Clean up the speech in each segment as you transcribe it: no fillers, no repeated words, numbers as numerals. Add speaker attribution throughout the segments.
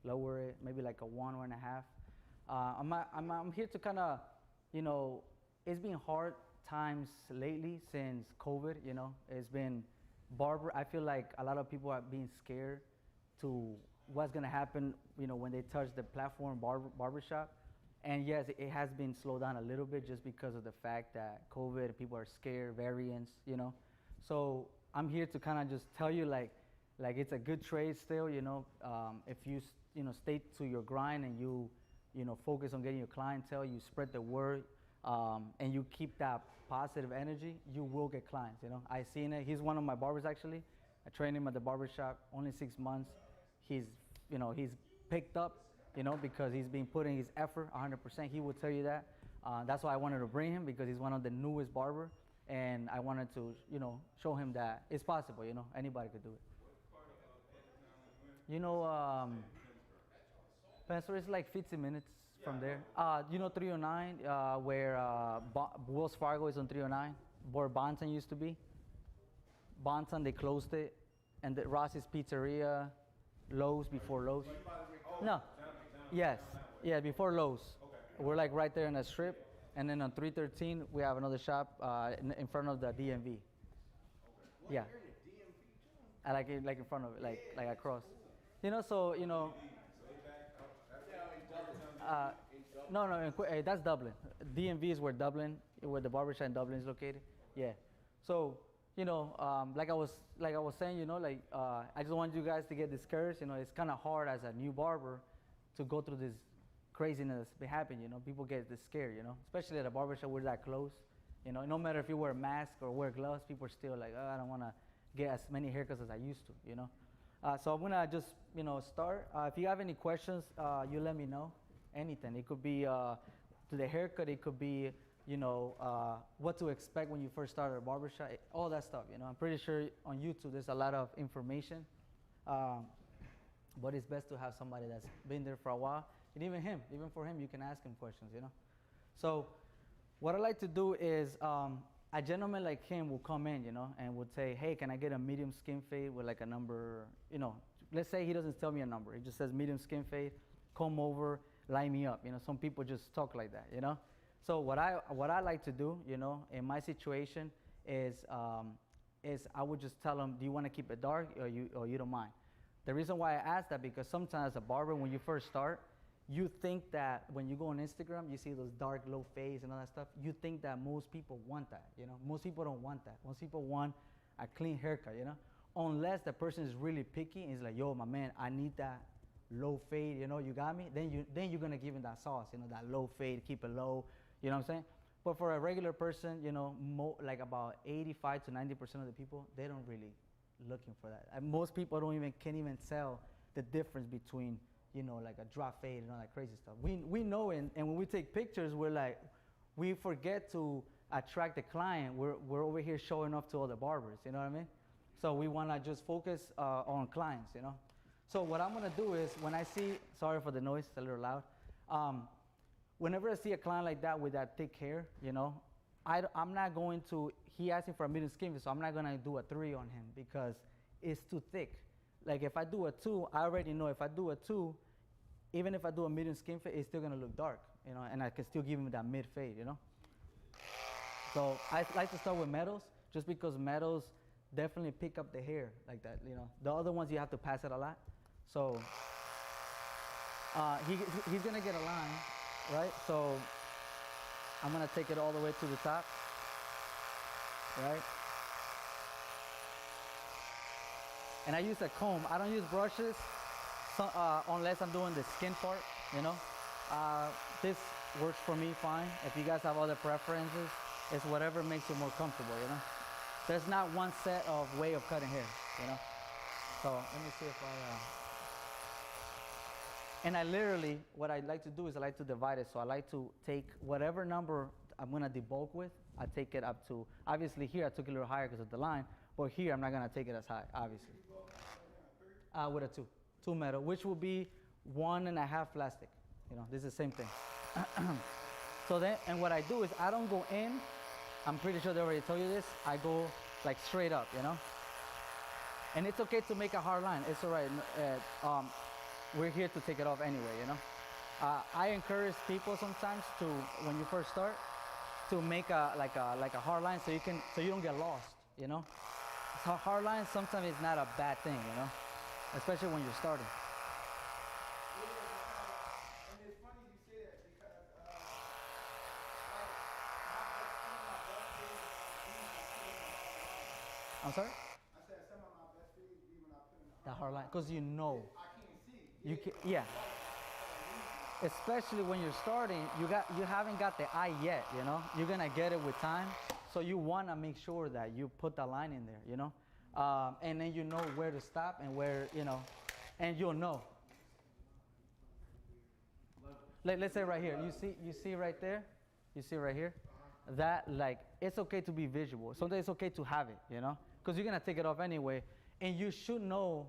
Speaker 1: lower it, maybe like a 1.5. I'm here to kind of, it's been hard times lately since COVID. It's been I feel like a lot of people are being scared to what's gonna happen, when they touch the platform barbershop. And yes, it has been slowed down a little bit just because of the fact that COVID, people are scared, variants. So I'm here to kind of just tell you like it's a good trade still. If you stay to your grind and you focus on getting your clientele, you spread the word, and you keep that positive energy, you will get clients. I seen it. He's one of my barbers actually. I trained him at the barbershop, only 6 months. He's picked up, because he's been putting his effort 100%. He will tell you that. That's why I wanted to bring him, because he's one of the newest barber, and I wanted to, show him that it's possible. Anybody could do it. Spencer is like 15 minutes from there. 309, where Wells Fargo is on 309, where Bonton used to be. Bonton, they closed it, and the Rossi's Pizzeria, Lowe's before Lowe's. No, yes, yeah, before Lowe's. Okay. We're like right there in the strip, and then on 313 we have another shop in front of the DMV. Okay. Yeah. I like it like in front of it, like across. No, that's Dublin. DMV is where the barbershop in Dublin is located. Yeah. So, like I was saying, I just want you guys to get discouraged. It's kind of hard as a new barber to go through this craziness happening. People get scared. Especially at a barbershop, we're that close. No matter if you wear a mask or wear gloves, people are still like, oh, I don't want to get as many haircuts as I used to. So I'm gonna just start. If you have any questions, you let me know. Anything. It could be to the haircut. It could be what to expect when you first start at a barbershop. All that stuff. I'm pretty sure on YouTube there's a lot of information. But it's best to have somebody that's been there for a while, and even for him, you can ask him questions. So what I like to do is a gentleman like him will come in, and would say, hey, can I get a medium skin fade with like a number? Let's say he doesn't tell me a number. He just says medium skin fade, come over, line me up. Some people just talk like that. So what I like to do, in my situation is I would just tell them, do you want to keep it dark or you don't mind? The reason why I ask that, because sometimes as a barber, when you first start, you think that when you go on Instagram, you see those dark, low fades and all that stuff. You think that most people want that. Most people don't want that. Most people want a clean haircut. Unless the person is really picky and is like, yo, my man, I need that low fade. You got me. Then you're gonna give him that sauce. That low fade, keep it low. You know what I'm saying? But for a regular person, like about 85 to 90% of the people, they don't really looking for that. And most people can't even tell the difference between, like a drop fade and all that crazy stuff. We know, and when we take pictures, we're like, we forget to attract the client. We're over here showing off to all the barbers. You know what I mean? So we want to just focus on clients. So what I'm gonna do is, when I see, sorry for the noise, it's a little loud. Whenever I see a client like that with that thick hair, I'm not going to, he asked me for a medium skin fade, so I'm not gonna do a 3 on him because it's too thick. Like if I do a 2, I already know if I do a 2, even if I do a medium skin fade, it's still gonna look dark, and I can still give him that mid fade, So I like to start with metals, just because metals definitely pick up the hair like that, The other ones you have to pass it a lot. So he's gonna get a line, right? So I'm gonna take it all the way to the top, right? And I use a comb. I don't use brushes unless I'm doing the skin part, This works for me fine. If you guys have other preferences, it's whatever makes you more comfortable, There's not one set of way of cutting hair, So let me see if and I literally, what I like to do is I like to divide it. So I like to take whatever number I'm gonna debulk with, I take it up to, obviously here I took it a little higher because of the line, but here I'm not gonna take it as high, obviously. With a 2 metal, which will be 1.5 plastic. This is the same thing. So then, and what I do is I don't go in, I'm pretty sure they already told you this, I go like straight up, And it's okay to make a hard line, it's all right. we're here to take it off anyway, you know. I encourage people sometimes to, when you first start, to make a hard line so you don't get lost, you know. So hard line sometimes is not a bad thing, you know, especially when you're starting.
Speaker 2: And it's funny you say that because
Speaker 1: I'm sorry?
Speaker 2: I said some of my best videos be when I put in
Speaker 1: The hard line, because you know.
Speaker 2: I can't see.
Speaker 1: You can, yeah. Especially when you're starting, you haven't got the eye yet, you know. You're gonna get it with time, so you wanna make sure that you put the line in there, you know, and then you know where to stop and where, you know, and you'll know. Let's say right here, you see right there, you see right here, that like it's okay to be visual. Sometimes it's okay to have it, you know, because you're gonna take it off anyway, and you should know,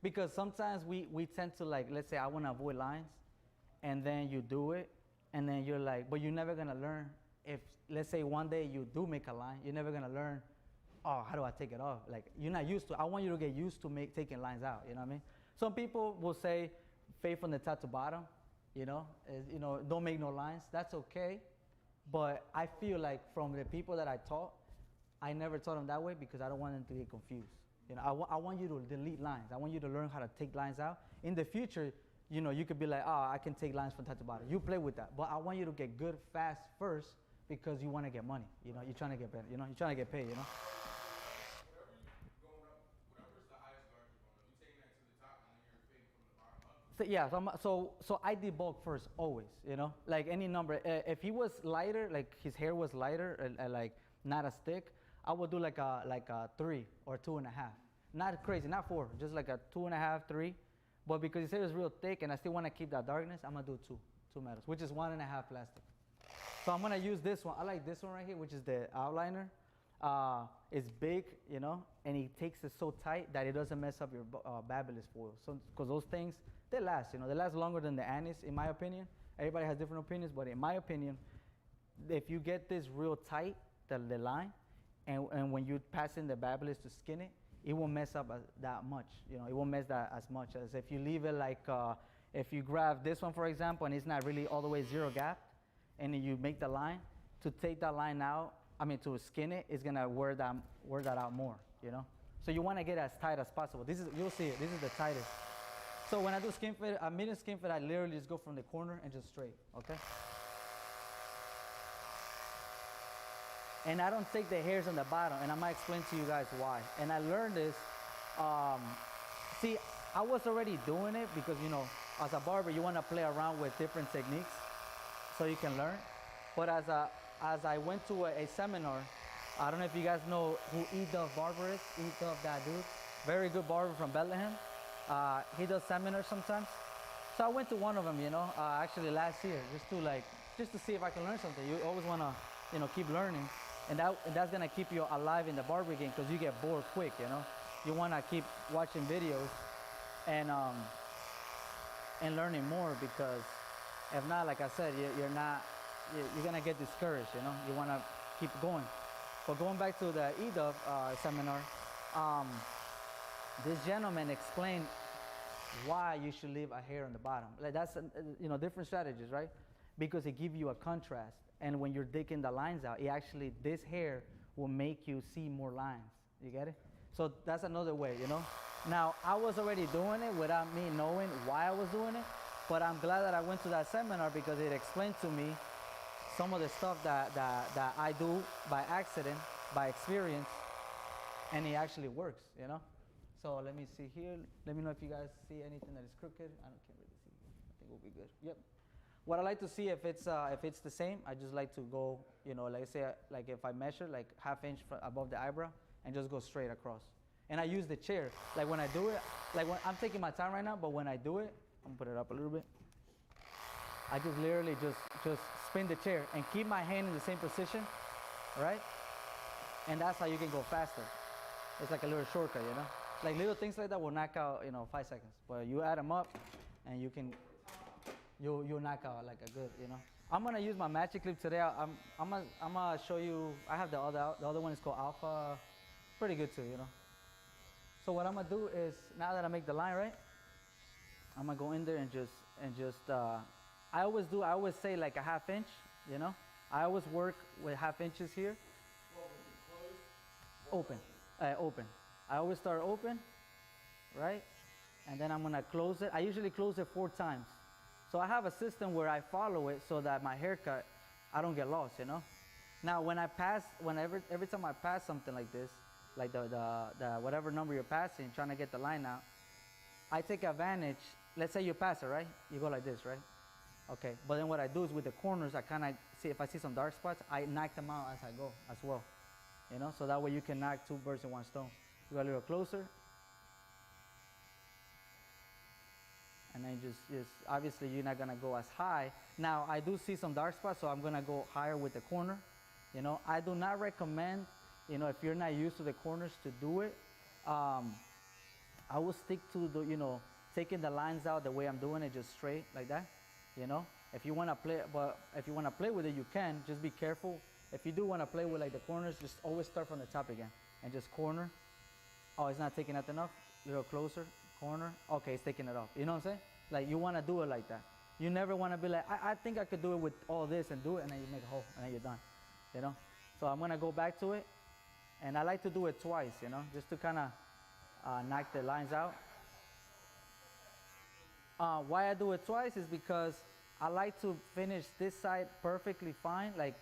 Speaker 1: because sometimes we tend to, like, let's say I wanna avoid lines. And then you do it, and then you're like, but you're never gonna learn. If, let's say one day you do make a line, you're never gonna learn, oh, how do I take it off? Like, you're not used to. I want you to get used to taking lines out, you know what I mean? Some people will say, fade from the top to bottom, you know, don't make no lines. That's okay, but I feel like from the people that I taught, I never taught them that way because I don't want them to get confused. You know, I want you to delete lines. I want you to learn how to take lines out. In the future, you know, you could be like, oh, I can take lines from top to bottom. You play with that. But I want you to get good fast first because you want to get money. You know, you're trying to get better. You know, you're trying to get paid, you know.
Speaker 2: Whatever's the highest guard you're going up, you're taking that to the top and then you're fading from the bottom up.
Speaker 1: So, yeah, so I debulk first always, you know. Like any number. If he was lighter, like his hair was lighter, like not as thick, I would do like a 3 or 2.5. Not crazy, not 4, just like a 2.5, 3. But because his hair is real thick and I still want to keep that darkness, I'm going to do two metals, which is 1.5 plastic. So I'm going to use this one. I like this one right here, which is the outliner. It's big, you know, and it takes it so tight that it doesn't mess up your babulous foil. So, because those things, they last, you know, they last longer than the anise, in my opinion. Everybody has different opinions, but in my opinion, if you get this real tight, the line, and when you pass in the babulous to skin it, it won't mess up that much. You know, it won't mess that as much as if you leave it like, if you grab this one, for example, and it's not really all the way zero gap, and then you make the line, to take that line out, to skin it, it's gonna wear that out more, you know? So you wanna get as tight as possible. You'll see it, this is the tightest. So when I do skin fit, a medium skin fit, I literally just go from the corner and just straight, okay? And I don't take the hairs on the bottom, and I might explain to you guys why. And I learned this, see, I was already doing it because, you know, as a barber, you want to play around with different techniques so you can learn. But as I went to a seminar, I don't know if you guys know who E-Dove Barber is, E-Dove, that dude. Very good barber from Bethlehem. He does seminars sometimes. So I went to one of them, you know, actually last year, just to see if I can learn something. You always want to, you know, keep learning. And that's gonna keep you alive in the barber game because you get bored quick, you know. You wanna keep watching videos and learning more, because if not, like I said, you're gonna get discouraged, you know. You wanna keep going. But going back to the E-Dove seminar, this gentleman explained why you should leave a hair on the bottom. Like that's you know, different strategies, right? Because it gives you a contrast. And when you're digging the lines out, this hair will make you see more lines. You get it? So that's another way, you know? Now, I was already doing it without me knowing why I was doing it, but I'm glad that I went to that seminar because it explained to me some of the stuff that I do by accident, by experience, and it actually works, you know? So let me see here. Let me know if you guys see anything that is crooked. Can't really see. I think we'll be good. Yep. What I like to see if it's the same, I just like to go, you know, like say, like if I measure like ½ inch above the eyebrow and just go straight across. And I use the chair. Like when I do it, like when I'm taking my time right now, but when I do it, I'm gonna put it up a little bit. I just literally just spin the chair and keep my hand in the same position, right? And that's how you can go faster. It's like a little shortcut, you know? Like little things like that will knock out, you know, 5 seconds. But you add them up and you can, you'll knock out like a good, you know. I'm gonna use my magic clip today. I'm gonna show you. I have the other one is called Alpha. Pretty good too, you know. So what I'm gonna do is, now that I make the line right, I'm gonna go in there and I always say like a half inch, you know. I always work with half inches here. Open, open. I always start open, right? And then I'm gonna close it. I usually close it 4 times. So I have a system where I follow it so that my haircut, I don't get lost, you know. Now when I pass, every time I pass something like this, like the whatever number you're passing, trying to get the line out, I take advantage. Let's say you pass it, right? You go like this, right? Okay. But then what I do is with the corners, I kind of see if I see some dark spots, I knock them out as I go as well, you know. So that way you can knock 2 birds in 1 stone. You go a little closer, and then just obviously you're not gonna go as high. Now I do see some dark spots, so I'm gonna go higher with the corner. You know, I do not recommend, you know, if you're not used to the corners to do it. I will stick to the, you know, taking the lines out the way I'm doing it, just straight like that. You know, if you wanna play, but if you wanna play with it, you can. Just be careful. If you do wanna play with like the corners, just always start from the top again and just corner. Oh, it's not taking that enough. A little closer, corner. Okay, it's taking it off. You know what I'm saying? Like you wanna do it like that. You never wanna be like, I think I could do it with all this and do it, and then you make a hole and then you're done. You know. So I'm gonna go back to it, and I like to do it twice. You know, just to kind of knock the lines out. Why I do it twice is because I like to finish this side perfectly fine, like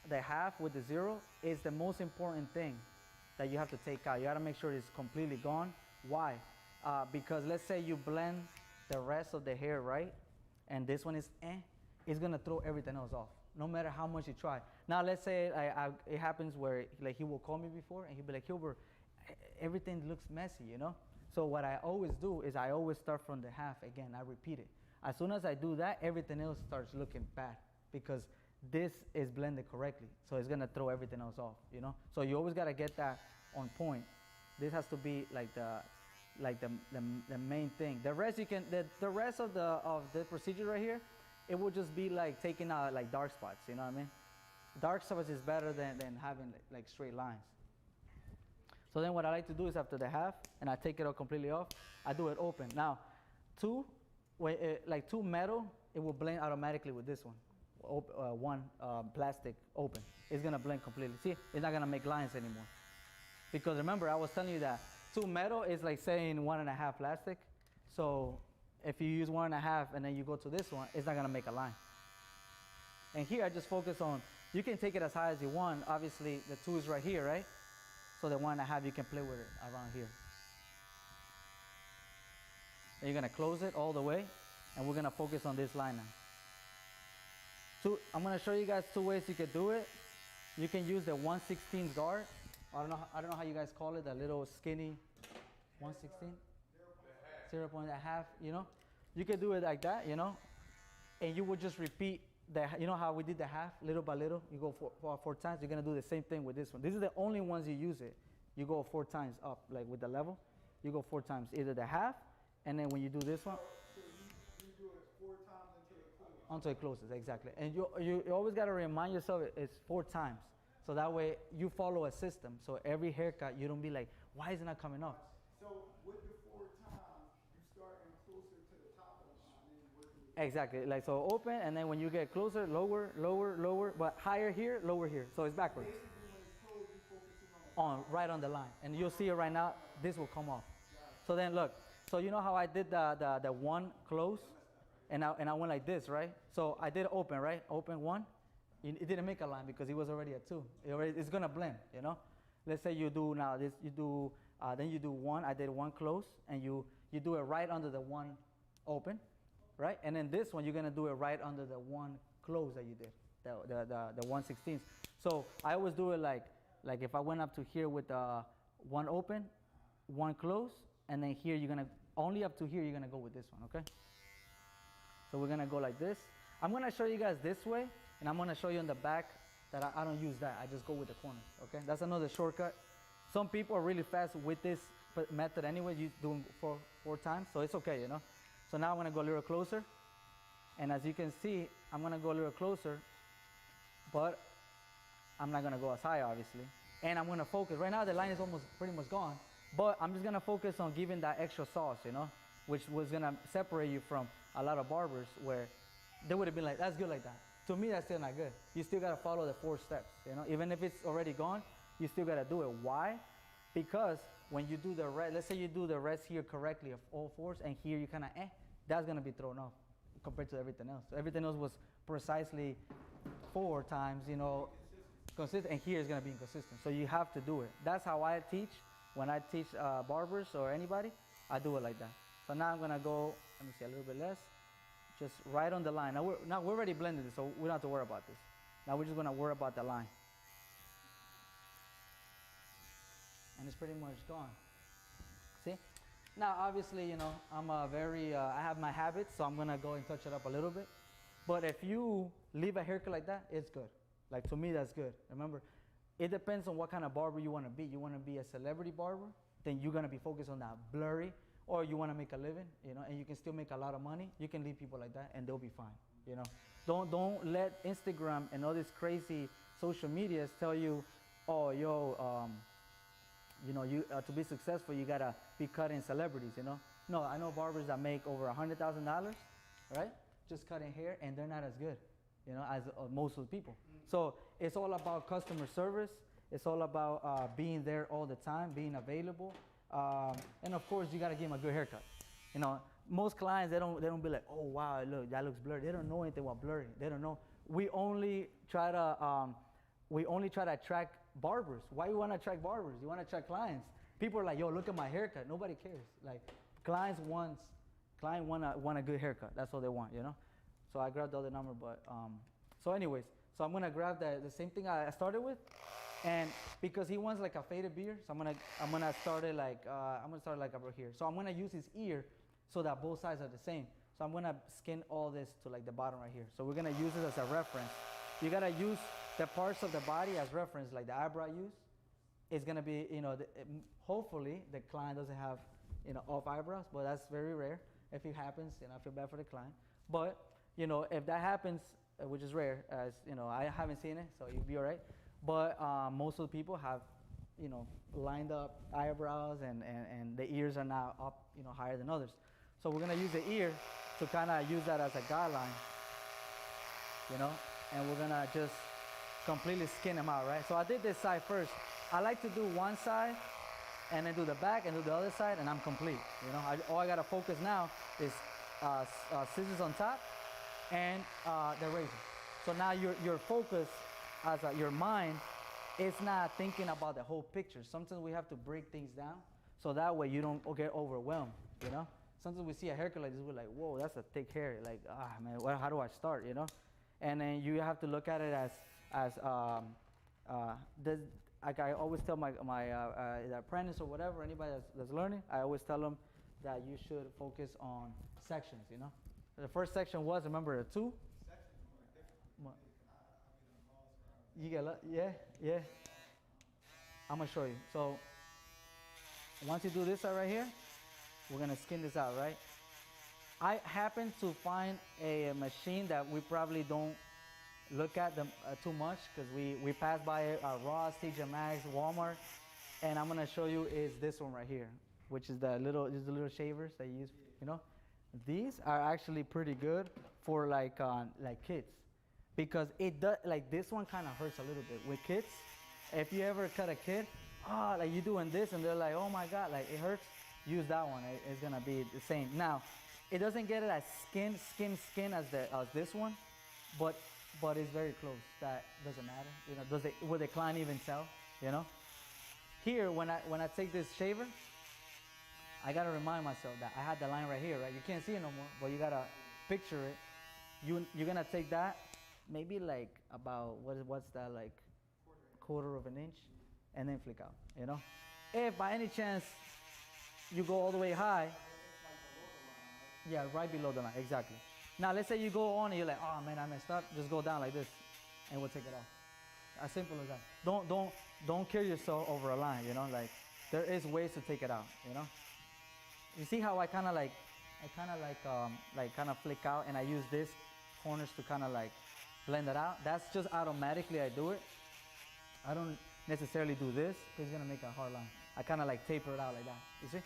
Speaker 1: the half with the 0 is the most important thing that you have to take out. You gotta make sure it's completely gone. Why? Because let's say you blend the rest of the hair, right? And this one is it's gonna throw everything else off, no matter how much you try. Now let's say it happens where like he will call me before and he'll be like, Hilbert, everything looks messy, you know? So what I always do is I always start from the half again. I repeat it. As soon as I do that, everything else starts looking bad because this is blended correctly. So it's gonna throw everything else off, you know? So you always gotta get that on point. This has to be like the main thing. The rest you can, the rest of the procedure right here, it will just be like taking out like dark spots, you know what I mean? Dark spots is better than having like straight lines. So then what I like to do is after the half, and I take it all completely off, I do it open. Now, like 2 metal, it will blend automatically with this one. 1 plastic open. It's gonna blend completely. See, it's not gonna make lines anymore. Because remember, I was telling you that 2 metal is like saying 1.5 plastic. So if you use 1.5 and then you go to this one, it's not gonna make a line. And here I just focus on, you can take it as high as you want. Obviously the 2 is right here, right? So the 1.5, you can play with it around here. And you're gonna close it all the way, and we're gonna focus on this line now. I'm gonna show you guys 2 ways you can do it. You can use the 1/16 guard. I don't know how you guys call it, that little skinny 1/16, 0.5. You know, you can do it like that, you know, and you will just repeat that. You know how we did the half, little by little. You go 4 times. You're gonna do the same thing with this one. This is the only ones you use it. You go 4 times up, like with the level. You go 4 times, either the half, and then when you do this one.
Speaker 2: So you do it 4 times until it closes.
Speaker 1: Until it closes, exactly. And you always got to remind yourself it's 4 times. So that way you follow a system. So every haircut, you don't be like, why is it not coming off?
Speaker 2: So with the 4 times, you start in closer to the top of the line and you're working with
Speaker 1: Exactly. Like, so open, and then when you get closer, lower, lower, lower, but higher here, lower here. So it's backwards.
Speaker 2: basically when it's closed, you're focusing on
Speaker 1: Right on the line. And you'll see it right now, this will come off. So then look, so you know how I did the 1 close? And I went like this, right? So I did open, right? Open 1. It didn't make a line because it was already a 2. It's gonna blend, you know? Let's say you do now this, then you do 1, I did 1 close, and you do it right under the 1 open, right? And then this one, you're gonna do it right under the 1 close that you did, the 1/16. So I always do it like if I went up to here with 1 open, 1 close, and then here you're gonna, only up to here you're gonna go with this one, okay? So we're gonna go like this. I'm gonna show you guys this way, and I'm gonna show you in the back that I don't use that. I just go with the corners, okay? That's another shortcut. Some people are really fast with this method anyway. You do 4 times, so it's okay, you know? So now I'm gonna go a little closer. And as you can see, I'm gonna go a little closer, but I'm not gonna go as high, obviously. And I'm gonna focus. Right now the line is almost pretty much gone, but I'm just gonna focus on giving that extra sauce, you know? which was gonna separate you from a lot of barbers where they would have been like, that's good like that. To me, that's still not good. You still gotta follow the 4 steps, you know? Even if it's already gone, you still gotta do it. Why? Because when you do the rest, let's say you do the rest here correctly of all 4s, and here you kinda that's gonna be thrown off compared to everything else. So everything else was precisely 4 times, you know, consistent, and here is gonna be inconsistent. So you have to do it. That's how I teach. When I teach barbers or anybody, I do it like that. So now I'm gonna go, let me see, a little bit less, just right on the line. Now we're already blended this, so we don't have to worry about this. Now we're just gonna worry about the line. And it's pretty much gone. See? Now obviously, you know, I'm a very, I have my habits, so I'm gonna go and touch it up a little bit. But if you leave a haircut like that, it's good. Like to me, that's good. Remember, it depends on what kind of barber you wanna be. You wanna be a celebrity barber, then you're gonna be focused on that blurry, or you wanna make a living, you know, and you can still make a lot of money. You can leave people like that and they'll be fine, you know. Don't let Instagram and all these crazy social medias tell you, oh, yo, you know, you to be successful, you gotta be cutting celebrities, you know. No, I know barbers that make over $100,000, right? Just cutting hair, and they're not as good, you know, as most of the people. So it's all about customer service. It's all about being there all the time, being available, and of course you gotta give them a good haircut. You know, most clients they don't be like, oh wow, look, that looks blurry. They don't know anything about blurry. They don't know. We only try to attract barbers. Why you want to attract barbers? You want to attract clients. People are like, yo, look at my haircut. Nobody cares. Like clients want a good haircut. That's all they want, you know. So I grabbed the other number, but so anyways, so I'm gonna grab the same thing I started with, and because he wants like a faded beard, so I'm gonna start it like over here. So I'm gonna use his ear so that both sides are the same. So I'm gonna skin all this to like the bottom right here. So we're gonna use it as a reference. You gotta use the parts of the body as reference, like the eyebrow use. It's gonna be, you know, hopefully the client doesn't have, you know, off eyebrows, but that's very rare. If it happens, you know, I feel bad for the client. But, you know, if that happens, which is rare, as you know, I haven't seen it, so you'll be all right. But most of the people have, you know, lined up eyebrows, and the ears are now up, you know, higher than others. So we're gonna use the ear to kind of use that as a guideline, you know, and we're gonna just completely skin them out, right? So I did this side first. I like to do one side and then do the back and do the other side, and I'm complete, you know. All I gotta focus now is scissors on top and the razor. So now your focus as your mind is not thinking about the whole picture. Sometimes we have to break things down so that way you don't get overwhelmed, you know. Sometimes we see a haircut like this, we're like, whoa, that's a thick hair. Like, man, how do I start, you know? And then you have to look at it as like I always tell my apprentice or whatever, anybody that's learning, I always tell them that you should focus on sections, you know. The first section was, remember, the 2? You get yeah. I'm gonna show you. So once you do this side right here, we're gonna skin this out, right? I happen to find a machine that we probably don't look at them too much, because we pass by it at Ross, TJ Maxx, Walmart, and I'm gonna show you is this one right here, which is the little shavers that you use, you know. These are actually pretty good for like kids, because it does, like this one kind of hurts a little bit with kids. If you ever cut a kid, like you doing this and they're like, oh my God, like it hurts, use that one. It's gonna be the same. Now, it doesn't get it as skin as this one, but it's very close. That doesn't matter. You know, will the client even tell? You know. Here, when I take this shaver, I gotta remind myself that I had the line right here, right? You can't see it no more, but you gotta picture it. You're gonna take that, maybe like about what's that, like quarter of an inch, and then flick out. You know. If by any chance you go all the way high, yeah, right below the line, exactly. Now let's say you go on and you're like, oh man, I messed up. Just go down like this, and we'll take it off. As simple as that. Don't kill yourself over a line. You know, like there is ways to take it out. You know. You see how I kind of flick out, and I use this corners to kind of like blend it out. That's just automatically I do it. I don't necessarily do this because it's gonna make a hard line. I kind of like taper it out like that. You see?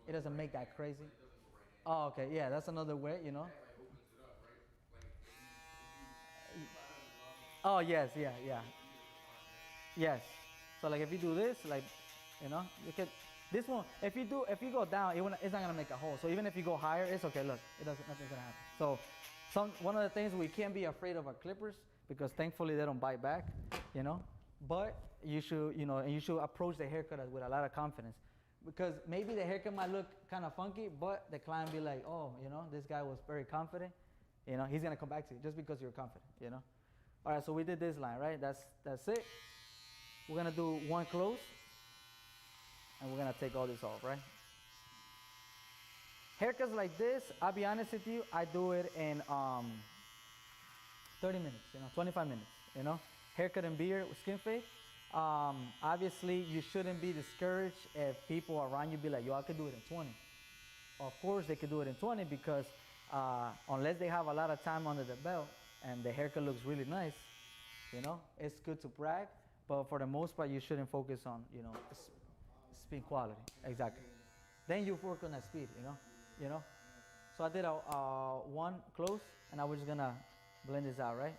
Speaker 1: It doesn't make that crazy. Oh, okay, yeah, that's another way, you know. Oh, yes, yeah, yeah. Yes. So like if you do this, like, you know, you can. This one, if you go down, it's not gonna make a hole. So even if you go higher, it's okay. Look, nothing's gonna happen. So, one of the things we can't be afraid of are clippers because thankfully they don't bite back, you know. But you should, and you should approach the haircut with a lot of confidence, because maybe the haircut might look kind of funky, but the client be like, oh, this guy was very confident, he's gonna come back to you just because you're confident. All right, so we did this line, right? That's it. We're gonna do one close, and we're gonna take all this off, right? Haircuts like this, I'll be honest with you, I do it in 30 minutes, 25 minutes, Haircut and beard, skin fade. Obviously, you shouldn't be discouraged if people around you be like, yo, I could do it in 20. Of course, they could do it in 20 because unless they have a lot of time under the belt and the haircut looks really nice, it's good to brag. But for the most part, you shouldn't focus on, speed quality. Exactly. Then you work on that speed, So I did a one close, and I was just gonna blend this out, right?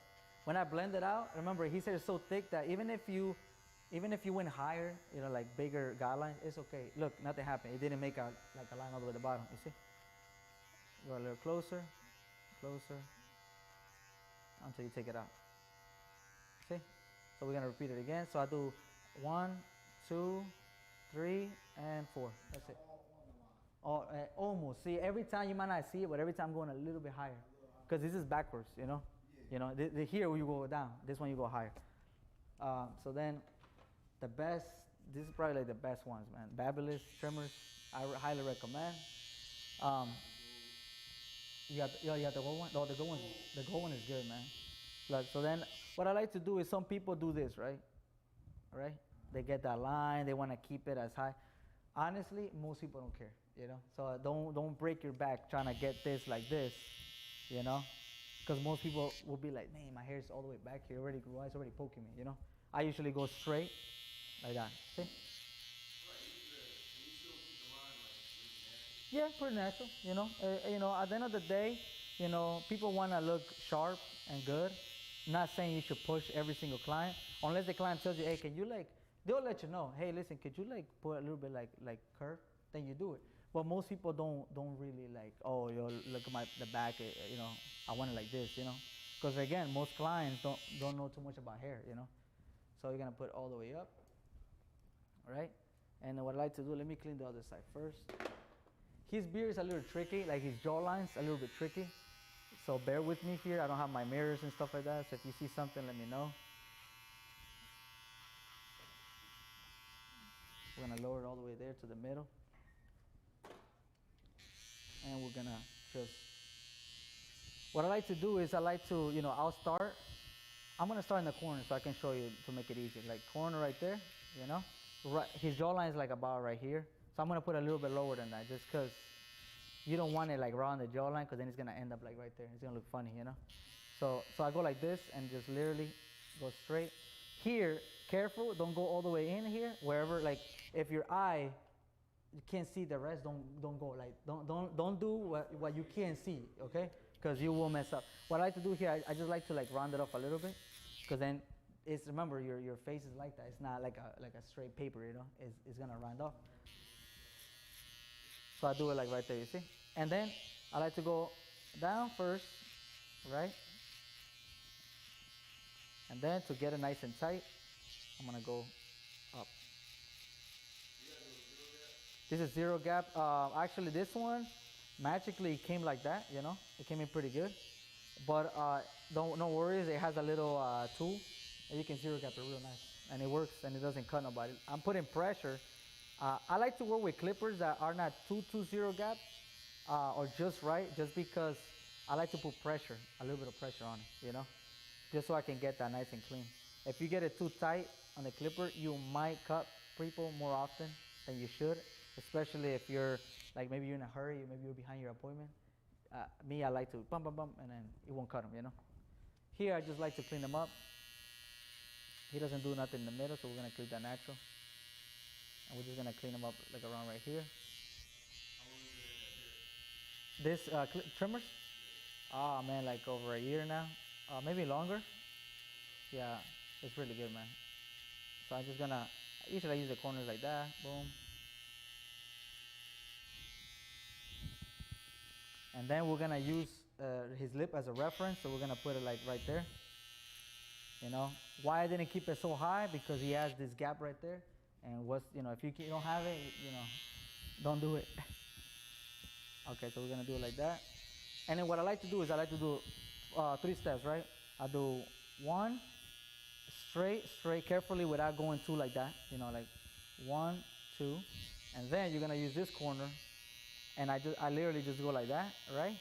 Speaker 1: When I blend it out, remember his hair is so thick that even if you went higher, like bigger guidelines, it's okay. Look, nothing happened. It didn't make a line all the way to the bottom. You see? Go a little closer, until you take it out. See? So we're gonna repeat it again. So I do 1, 2, 3, and 4. That's it. Almost. See, every time you might not see it, but every time I'm going a little bit higher, because this is backwards. Here you go down. This one you go higher. So then, the best. This is probably like the best ones, man. Babyless trimmers. I highly recommend. You got the gold one. No, the gold one. The gold one is good, man. Look, so then what I like to do is some people do this, right? Right? They get that line. They want to keep it as high. Honestly, most people don't care, So don't break your back trying to get this like this, because most people will be like, man, my hair's all the way back here. Already grew. It's already poking me, I usually go straight like that. See? Yeah, pretty natural. At the end of the day, people want to look sharp and good. Not saying you should push every single client, unless the client tells you, hey, can you they'll let you know, hey, listen, could you put a little bit like curve? Then you do it. But most people don't really oh, yo, look at the back, I want it like this, Because again, most clients don't know too much about hair, So you're gonna put all the way up, all right? And what I like to do, let me clean the other side first. His beard is a little tricky, like his jawline's a little bit tricky. So bear with me here. I don't have my mirrors and stuff like that. So if you see something, let me know. We're gonna lower it all the way there to the middle. And we're gonna just, what I like to do is I like to, I'm gonna start in the corner so I can show you to make it easier. Like corner right there, Right, his jawline is like about right here. So I'm gonna put a little bit lower than that just cause you don't want it like around the jawline, because then it's gonna end up like right there. It's gonna look funny, So I go like this and just literally go straight. Here, careful, don't go all the way in here. Wherever, like if your eye, you can't see the rest, don't go. Like don't do what you can't see, okay? Because you will mess up. What I like to do here, I just like to round it off a little bit, because then remember your face is like that. It's not like a straight paper, It's gonna round off. So I do it like right there, you see? And then I like to go down first, right? And then to get it nice and tight, I'm gonna go up. This is zero gap. Actually, this one magically came like that, It came in pretty good. But no worries, it has a little tool, and you can zero gap it real nice. And it works, and it doesn't cut nobody. I'm putting pressure. I like to work with clippers that are not too zero gap, or just right, just because I like to put pressure, a little bit of pressure on it, just so I can get that nice and clean. If you get it too tight on the clipper, you might cut people more often than you should, especially if you're maybe you're in a hurry, maybe you're behind your appointment. Me, I like to bump, and then it won't cut them, Here, I just like to clean them up. He doesn't do nothing in the middle, so we're gonna keep that natural. And we're just gonna clean them up around right here. This trimmers? Oh man, like over a year now, maybe longer. Yeah, it's really good, man. So I'm just gonna, usually I use the corners like that, boom. And then we're gonna use his lip as a reference, so we're gonna put it like right there. You know, why I didn't keep it so high? Because he has this gap right there. And what's, you know, if you don't have it, you know, don't do it. Okay, so we're gonna do it like that. And then what I like to do is I like to do 3 steps, right? I do 1, straight, carefully without going 2 like that. You know, like 1, 2, and then you're gonna use this corner, and I literally just go like that, right?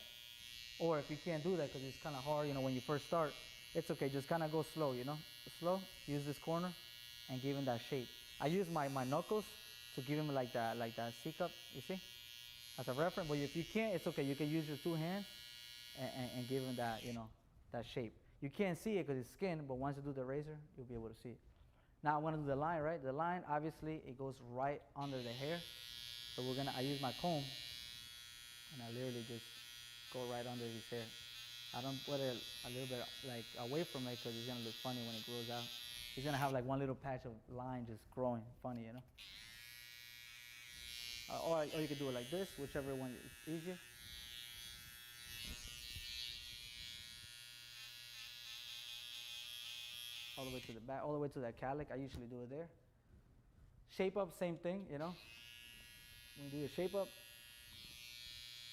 Speaker 1: Or if you can't do that because it's kind of hard, you know, when you first start, it's okay. Just kind of go slow, you know, slow. Use this corner, and give him that shape. I use my knuckles to give him like that C cup. You see, as a reference. But if you can't, it's okay. You can use your 2 hands and give him that, you know, that shape. You can't see it because it's skin, but once you do the razor, you'll be able to see it. Now I want to do the line, right? The line, obviously, it goes right under the hair. So I use my comb, and I literally just go right under his hair. I don't put it a little bit like away from it because it's gonna look funny when it grows out. He's gonna have like one little patch of line just growing funny, you know? Or you can do it like this, whichever one is easier. All the way to the back, all the way to that calic. I usually do it there. Shape up, same thing, you know? When you do your shape up,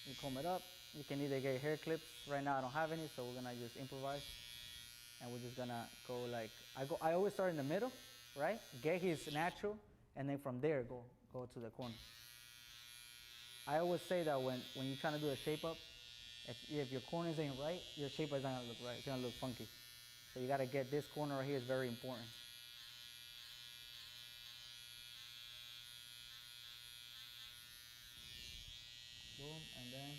Speaker 1: you comb it up. You can either get hair clips. Right now I don't have any, so we're gonna just improvise. And we're just gonna go like, I always start in the middle, right? Get his natural, and then from there go to the corner. I always say that when you're trying to do a shape up, if your corners ain't right, your shape is not gonna look right. It's gonna look funky. So you gotta get this corner right here, is very important. Boom, and then,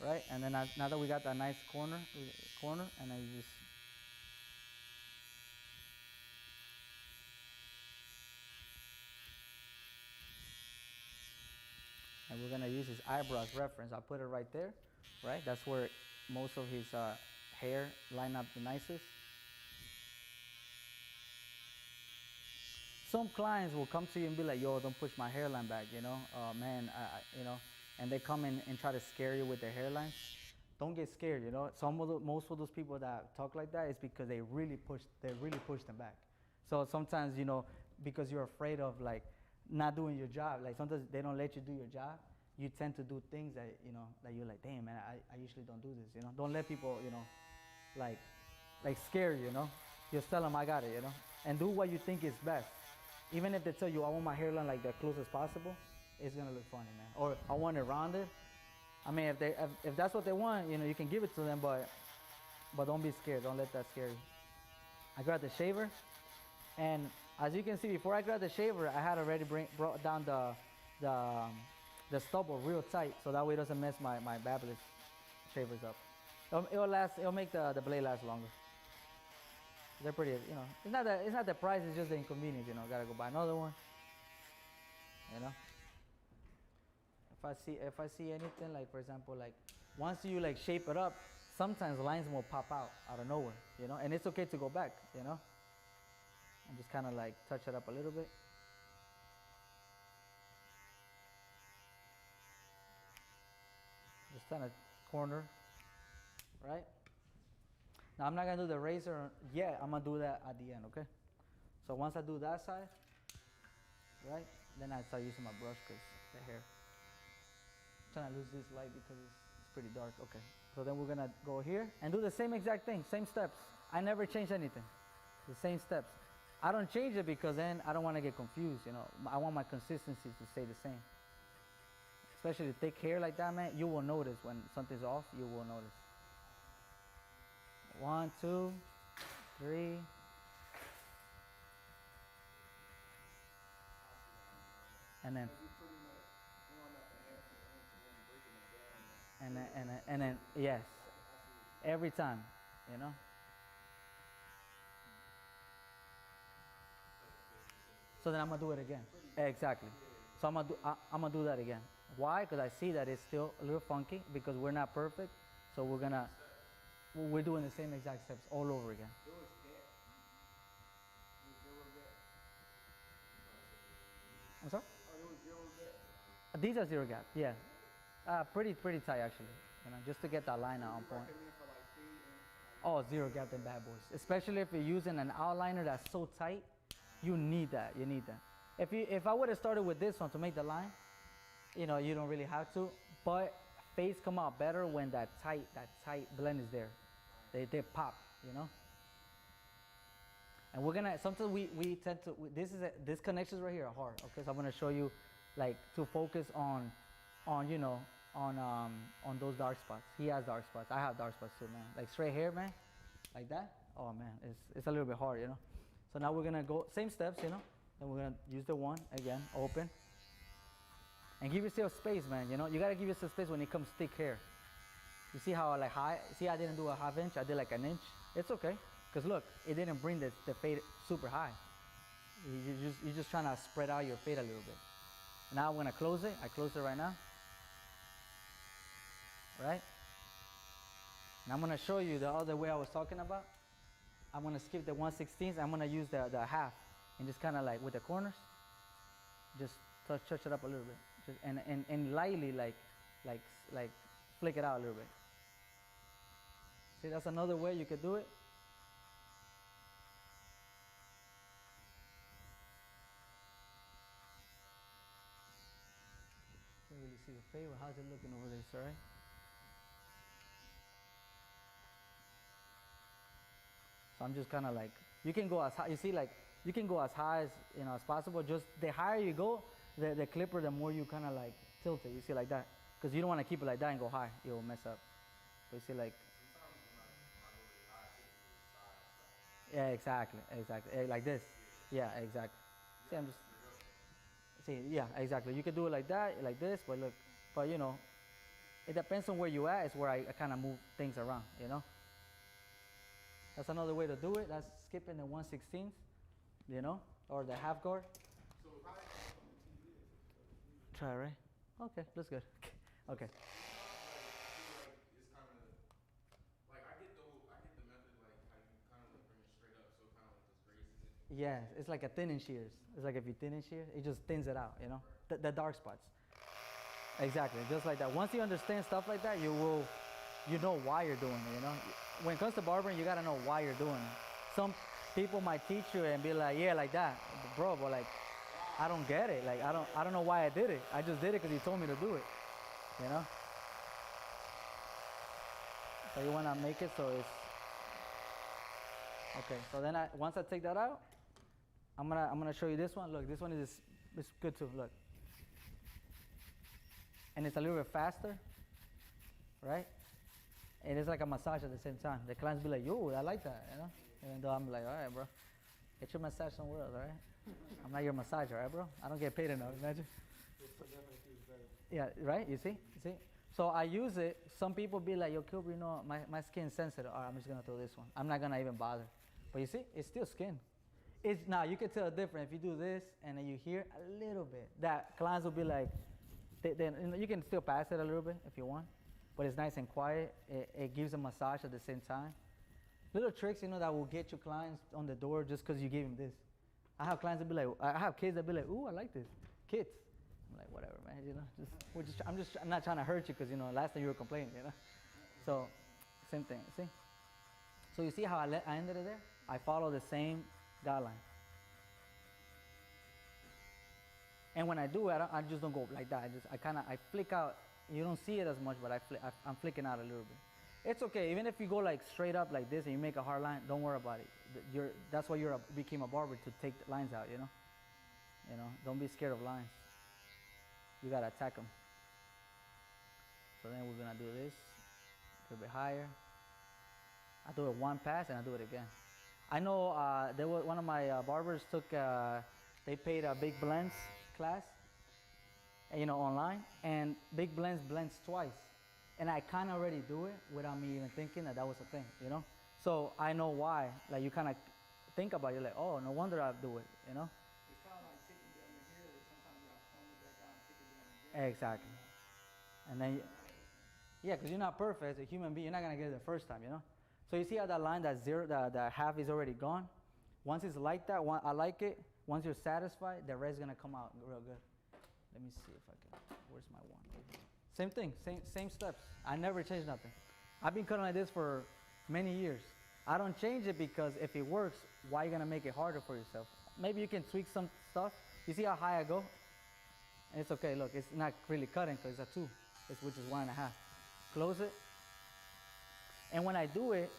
Speaker 1: right? And then now that we got that nice corner, and then you just, and we're gonna use his eyebrows reference. I'll put it right there, right? That's where most of his hair line up the nicest. Some clients will come to you and be like, yo, don't push my hairline back, you know? Man, you know, and they come in and try to scare you with their hairlines. Don't get scared, you know? Most of those people that talk like that is because they really push them back. So sometimes, you know, because you're afraid of like not doing your job, like sometimes they don't let you do your job, you tend to do things that, you know, that you're like, damn, man, I usually don't do this, you know? Don't let people, you know, like scare you, you know? Just tell them I got it, you know? And do what you think is best. Even if they tell you I want my hairline like the close as possible, it's gonna look funny, man. Or I want it rounded. I mean, if that's what they want, you know, you can give it to them, but don't be scared. Don't let that scare you. I grabbed the shaver, and as you can see, before I grabbed the shaver, I had already brought down the stubble real tight, so that way it doesn't mess my babyliss shavers up. It'll make the blade last longer. They're pretty, you know. It's not the price. It's just the inconvenience, you know. Gotta go buy another one. You know. If I see anything like, for example, like once you like shape it up, sometimes lines will pop out of nowhere, you know. And it's okay to go back, you know. And just kind of like touch it up a little bit. Just kind of corner, right? Now I'm not gonna do the razor yet. I'm gonna do that at the end, okay? So once I do that side, right, then I start using my brush because the hair. I'm trying to lose this light because it's pretty dark. Okay. So then we're gonna go here and do the same exact thing, same steps. I never change anything. The same steps. I don't change it because then I don't want to get confused. You know, I want my consistency to stay the same. Especially thick hair like that, man. You will notice when something's off. You will notice. 1, 2, 3. And then yes, every time, you know. So then I'm gonna do it again. Exactly. So I'm gonna do that again. Why? Because I see that it's still a little funky because we're not perfect. So we're doing the same exact steps all over again.
Speaker 2: Those gap. Zero gap.
Speaker 1: I'm sorry?
Speaker 2: Are those zero gap?
Speaker 1: These are zero gap, yeah. Pretty tight actually. You know, just to get that line on point.
Speaker 2: Recommend for like fade and
Speaker 1: Oh, zero gap in bad boys. Especially if you're using an outliner that's so tight, you need that. You need that. If I would have started with this one to make the line, you know, you don't really have to. But fades come out better when that tight blend is there. They pop, you know. And we're gonna sometimes we tend to this connections right here are hard. Okay, so I'm gonna show you like to focus on you know on those dark spots. He has dark spots. I have dark spots too, man. Like straight hair, man, like that. Oh man, it's a little bit hard, you know. So now we're gonna go same steps, you know. Then we're gonna use the one again, open, and give yourself space, man. You know, you gotta give yourself space when it comes thick hair. You see how like high? See, I didn't do a half inch. I did like an inch. It's okay, cause look, it didn't bring the fade super high. You're just trying to spread out your fade a little bit. Now I'm gonna close it. I close it right now. Right? And I'm gonna show you the other way I was talking about. I'm gonna skip the 1/16. I'm gonna use the half and just kind of like with the corners, just touch it up a little bit, just, and lightly like flick it out a little bit. See, that's another way you could do it. Can't really see the fade. How's it looking over there, sir? So I'm just kind of like, you can go as high, you see, like, you can go as high as, you know, as possible. Just the higher you go, the clipper, the more you kind of like tilt it, you see, like that. Because you don't want to keep it like that and go high. It will mess up. But you see, like, yeah, exactly, like this. Yeah, exactly. See, I'm just, see, yeah, exactly. You could do it like that, like this, but look, but you know, it depends on where you at. It's where I kind of move things around, you know. That's another way to do it. That's skipping the 1/16, you know, or the half guard.
Speaker 2: So if I
Speaker 1: Try, right? Okay, that's good. Okay.
Speaker 3: It's kind of like I get the method like how you kind of like bring it straight up, so it kind of like just raises it.
Speaker 1: Yeah, it's like a thinning shears. It's like if you thinning shears, it just thins it out, you know, the dark spots. Exactly, just like that. Once you understand stuff like that, you know why you're doing it, you know. When it comes to barbering, you gotta know why you're doing it. Some people might teach you and be like, yeah, like that, bro, but like, I don't get it. Like, I don't know why I did it. I just did it because he told me to do it, you know. So you wanna make it so it's okay. So then once I take that out, I'm gonna show you this one. Look, this one is good too. Look, and it's a little bit faster, right? And it's like a massage at the same time. The clients be like, yo, I like that, you know? Even though I'm like, all right, bro, get your massage somewhere else, all right? I'm not your massager, all right, bro? I don't get paid enough, imagine. Yeah, right, you see? So I use it. Some people be like, yo, Kilby, you know, my skin's sensitive. All right, I'm just gonna throw this one. I'm not gonna even bother. But you see, it's still skin. Now you can tell the difference. If you do this and then you hear a little bit, that clients will be like, then you know, you can still pass it a little bit if you want. But it's nice and quiet. It gives a massage at the same time. Little tricks, you know, that will get your clients on the door just because you gave them this. I have clients that be like, I have kids that be like, ooh, I like this. Kids. I'm like, whatever, man, you know. I'm not trying to hurt you because, you know, last time you were complaining, you know. So, same thing, see? So you see how I ended it there? I follow the same guideline. And when I do it, I just don't go like that. I flick out. You don't see it as much, but I'm flicking out a little bit. It's okay, even if you go like straight up like this and you make a hard line, don't worry about it. That's why you became a barber, to take the lines out, you know? You know, don't be scared of lines. You gotta attack them. So then we're gonna do this, a little bit higher. I do it one pass and I do it again. I know there was one of my barbers they paid a Big Blends class, you know, online, and Big Blends blends twice. And I kind of already do it without me even thinking that was a thing, you know? So I know why. Like, you kind of think about it, you're like, oh, no wonder I do it, you know?
Speaker 2: It's kind of like taking down the hair that sometimes you have to comb it back out and take it down again.
Speaker 1: Exactly. And then, yeah, because you're not perfect. As a human being, you're not going to get it the first time, you know? So you see how that line, that zero, that half is already gone? Once it's like that, I like it. Once you're satisfied, the rest is going to come out real good. Let me see if I can, where's my one? Same thing, same steps. I never change nothing. I've been cutting like this for many years. I don't change it because if it works, why are you going to make it harder for yourself? Maybe you can tweak some stuff. You see how high I go? And it's okay, look, it's not really cutting because it's a 2, which is 1.5. Close it. And when I do it,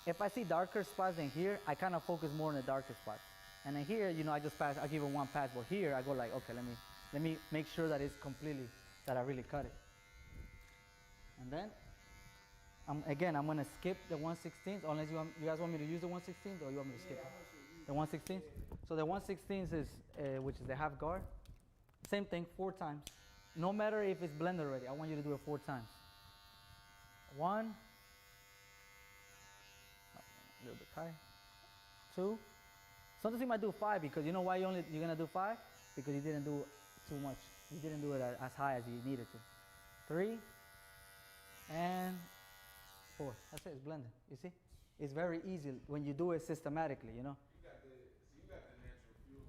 Speaker 1: if I see darker spots than here, I kind of focus more on the darker spots. And then here, you know, I just pass, I give it one pass, but here I go like, okay, let me make sure that it's completely, that I really cut it. And then, I'm gonna skip the 1/16, unless you guys want me to use the 1/16, or you want me to skip it? The 1/16. So the 1/16 is, which is the half guard. Same thing, 4 times. No matter if it's blended already, I want you to do it 4 times. 1, a little bit high. 2. Sometimes you might do 5 because you know why you're gonna do 5? Because you didn't do too much. You didn't do it as high as you needed to. 3 and 4. That's it. It's blended. You see? It's very easy when you do it systematically. You know.
Speaker 3: You got the natural feel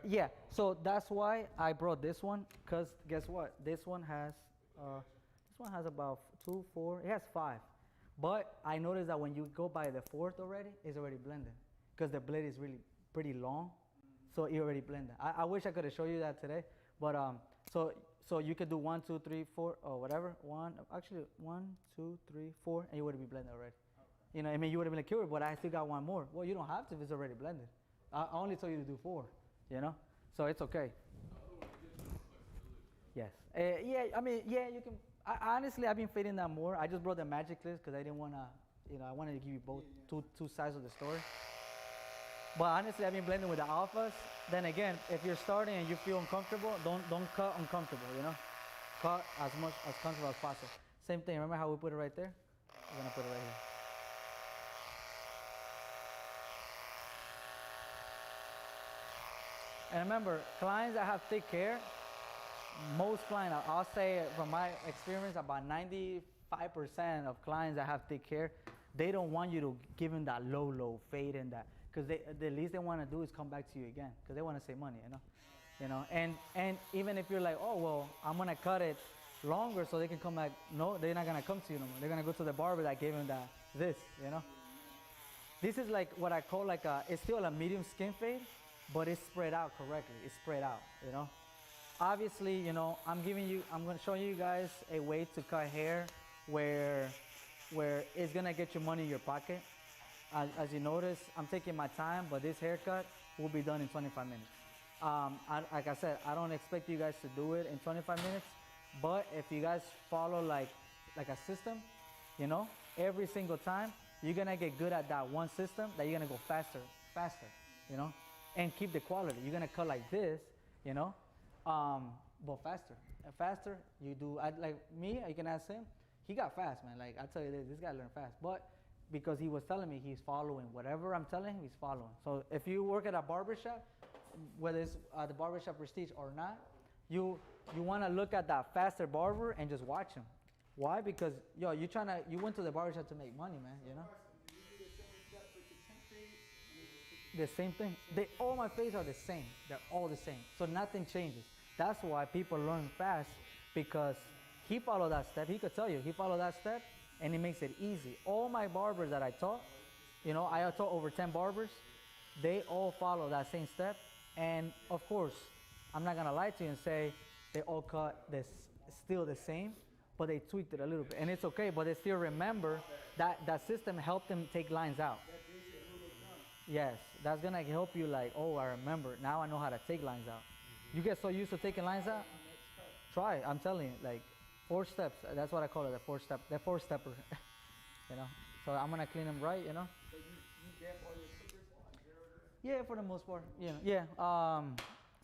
Speaker 3: though. See,
Speaker 1: Yeah. So that's why I brought this one. Cause guess what? This one has about 2, 4. It has 5. But I noticed that when you go by the 4th already, it's already blended. Because the blade is really pretty long, so it already blended. I wish I could have showed you that today, but so you could do 1, 2, 3, 4, or whatever. 1, 2, 3, 4, and you would be blended already. Okay. You know, I mean, you would have been a cure, but I still got 1 more. Well, you don't have to if it's already blended. I only told you to do 4. You know, so it's okay. Yes. Yeah. I mean, yeah. You can. Honestly, I've been fading that more. I just brought the magic list because I didn't wanna. You know, I wanted to give you both two sides of the story. But honestly, I've been blending with the alphas. Then again, if you're starting and you feel uncomfortable, don't cut uncomfortable, you know? Cut as comfortable as possible. Same thing, remember how we put it right there? We're gonna put it right here. And remember, clients that have thick hair, most clients, I'll say from my experience, about 95% of clients that have thick hair, they don't want you to give them that low fade and that. Because the least they want to do is come back to you again, because they want to save money, you know. And even if you're like, oh well, I'm gonna cut it longer so they can come back. No, they're not gonna come to you no more. They're gonna go to the barber that gave them this, you know. This is like what I call like it's still a medium skin fade, but it's spread out correctly. It's spread out, you know. Obviously, you know, I'm gonna show you guys a way to cut hair where it's gonna get your money in your pocket. As you notice, I'm taking my time, but this haircut will be done in 25 minutes. Like I said, I don't expect you guys to do it in 25 minutes, but if you guys follow like a system, you know, every single time, you're gonna get good at that one system that you're gonna go faster, you know, and keep the quality. You're gonna cut like this, you know, but faster. And faster, you do, like me, you can ask him, he got fast, man. Like, I tell you this guy learned fast, but because he was telling me he's following whatever I'm telling him, he's following. So if you work at a barbershop, whether it's the barbershop Prestige or not, you want to look at that faster barber and just watch him. Why? Because you went to the barbershop to make money, man. You know. The same thing. All my fades are the same. They're all the same. So nothing changes. That's why people learn fast, because he followed that step. He could tell you he followed that step, and it makes it easy. All my barbers that I taught, you know, I taught over 10 barbers. They all follow that same step. And of course, I'm not gonna lie to you and say they all cut this still the same, but they tweaked it a little bit, and it's okay. But they still remember that system helped them take lines out. Yes, that's gonna help you. Like, oh, I remember now. I know how to take lines out. You get so used to taking lines out. Try it. I'm telling you, like 4 steps. That's what I call it, the 4-stepper. You know. So I'm gonna clean them right. You know.
Speaker 2: So you dab all your clippers on 0 to?
Speaker 1: Yeah, for the most part. You know, yeah.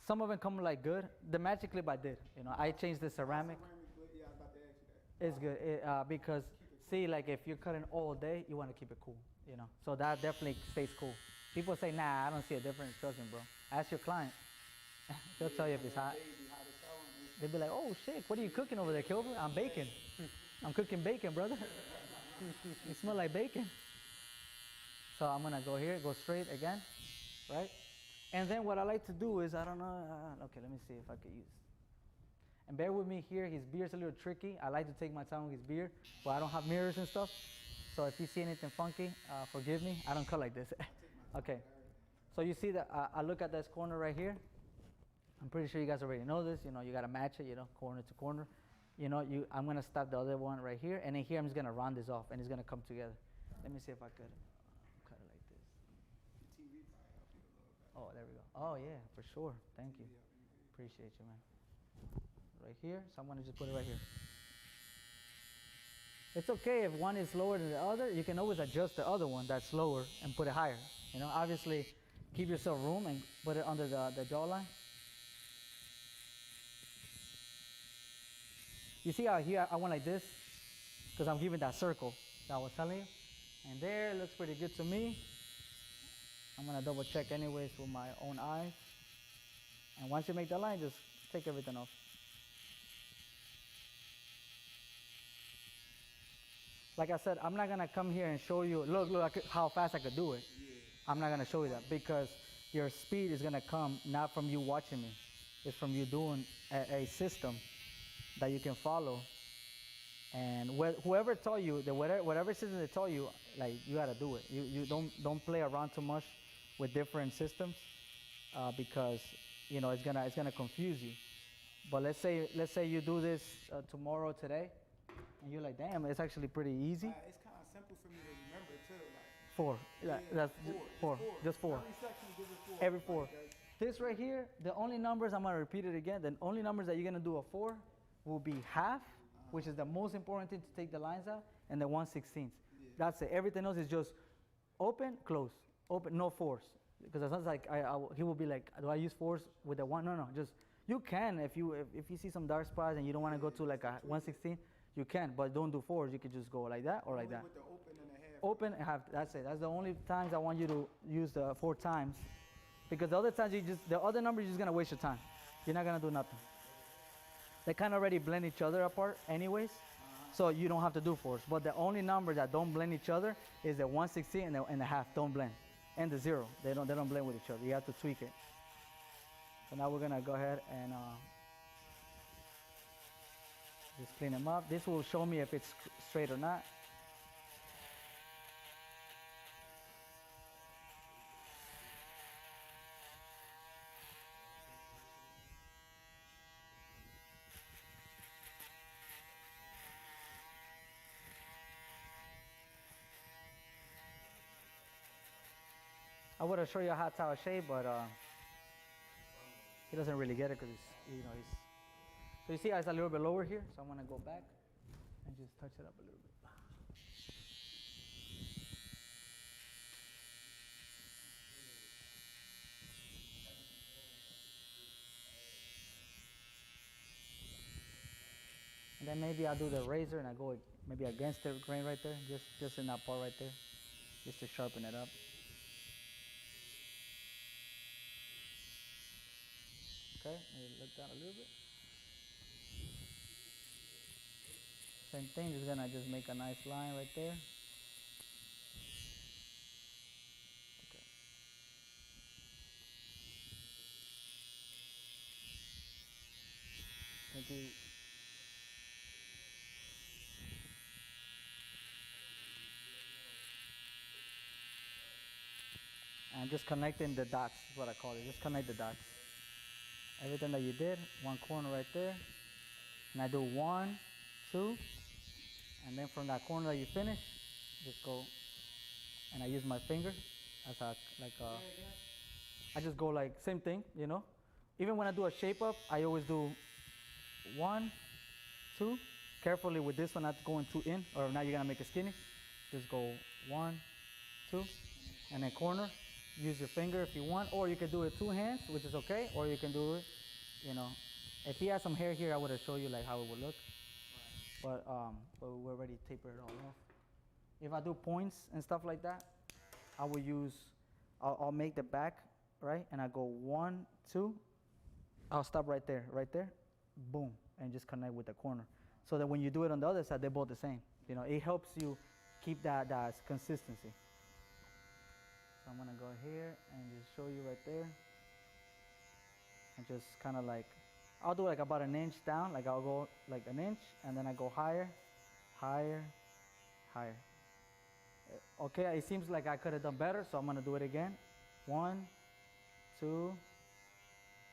Speaker 1: Some of them come like good. The magic clip I did. You know, I changed the ceramic.
Speaker 2: Yeah, I was about to ask you that.
Speaker 1: It's good because see, like if you're cutting all day, you want to keep it cool. You know, so that definitely stays cool. People say, nah, I don't see a difference. Trust me, bro. Ask your client. They'll tell you if it's hot. They'd be like, oh shit, what are you cooking over there, Kilbert? I'm baking. I'm cooking bacon, brother. You smell like bacon. So I'm gonna go here, go straight again, right? And then what I like to do is, I don't know, okay, let me see if I can use. And bear with me here, his beard's a little tricky. I like to take my time with his beard, but I don't have mirrors and stuff. So if you see anything funky, forgive me. I don't cut like this. Okay. So you see that I look at this corner right here. I'm pretty sure you guys already know this. You know, you gotta match it, you know, corner to corner. You know, I'm gonna stop the other one right here, and then here I'm just gonna round this off, and it's gonna come together. Let me see if I could cut it like this. Oh, there we go. Oh yeah, for sure. Thank you. Appreciate you, man. Right here, so I'm gonna just put it right here. It's okay if one is lower than the other. You can always adjust the other one that's lower and put it higher. You know, obviously, keep yourself room and put it under the jawline. You see how here I went like this? Because I'm giving that circle that I was telling you. And there, it looks pretty good to me. I'm gonna double check anyways with my own eyes. And once you make that line, just take everything off. Like I said, I'm not gonna come here and show you, look how fast I could do it.
Speaker 2: Yeah.
Speaker 1: I'm not gonna show you that because your speed is gonna come not from you watching me. It's from you doing a system that you can follow. And whoever told you, whatever system they told you, like you gotta do it. You don't play around too much with different systems because you know it's gonna confuse you. But let's say you do this tomorrow, today, and you're like, damn, it's actually pretty easy.
Speaker 2: It's kind of simple for me to remember too. Like,
Speaker 1: 4. Yeah, that's four. Just 4.
Speaker 2: Every section you give it 4.
Speaker 1: Every 4.
Speaker 2: Like,
Speaker 1: This right here, the only numbers, I'm gonna repeat it again, the only numbers that you're gonna do a 4 will be half, which is the most important thing to take the lines out, and the 1/16. Yeah. That's it. Everything else is just open, close, open, no 4s. Because it sounds like he will be like, do I use 4s with the 1? No, just, you can if you see some dark spots and you don't want to go to like a 1/16, you can, but don't do 4s. You can just go like that or like that.
Speaker 2: with the open and a half.
Speaker 1: Open and half, that's it. That's the only times I want you to use the 4 times. Because the other times the other numbers, you're just gonna waste your time. You're not gonna do nothing. They kind of already blend each other apart anyways, so you don't have to do 4s. But the only number that don't blend each other is the 1/16 and the half don't blend. And the 0, they don't blend with each other. You have to tweak it. So now we're gonna go ahead and just clean them up. This will show me if it's straight or not. I would have shown you a hot towel shave, but he doesn't really get it because he's. So you see, it's a little bit lower here, so I'm gonna go back and just touch it up a little bit. And then maybe I'll do the razor and I go maybe against the grain right there, just in that part right there, just to sharpen it up. Okay, maybe look down a little bit. Same thing, just gonna make a nice line right there. Okay. Thank you. And just connecting the dots is what I call it. Just connect the dots. Everything that you did, one corner right there. And I do 1, 2, and then from that corner that you finish, just go, and I use my finger as I just go like, same thing, you know. Even when I do a shape up, I always do 1, 2, carefully with this one not going too in, or now you're gonna make it skinny. Just go 1, 2, and then corner. Use your finger if you want, or you can do it 2 hands, which is okay, or you can do it, you know. If he had some hair here, I would have showed you like how it would look. But we already tapered it all off. If I do points and stuff like that, I will use, I'll make the back, right? And I go 1, 2. I'll stop right there, boom, and just connect with the corner. So that when you do it on the other side, they're both the same. You know, it helps you keep that consistency. So I'm gonna go here and just show you right there. And just kind of like, I'll do like about an inch down, like I'll go like an inch, and then I go higher, higher, higher. Okay, it seems like I could have done better, so I'm gonna do it again. 1, 2,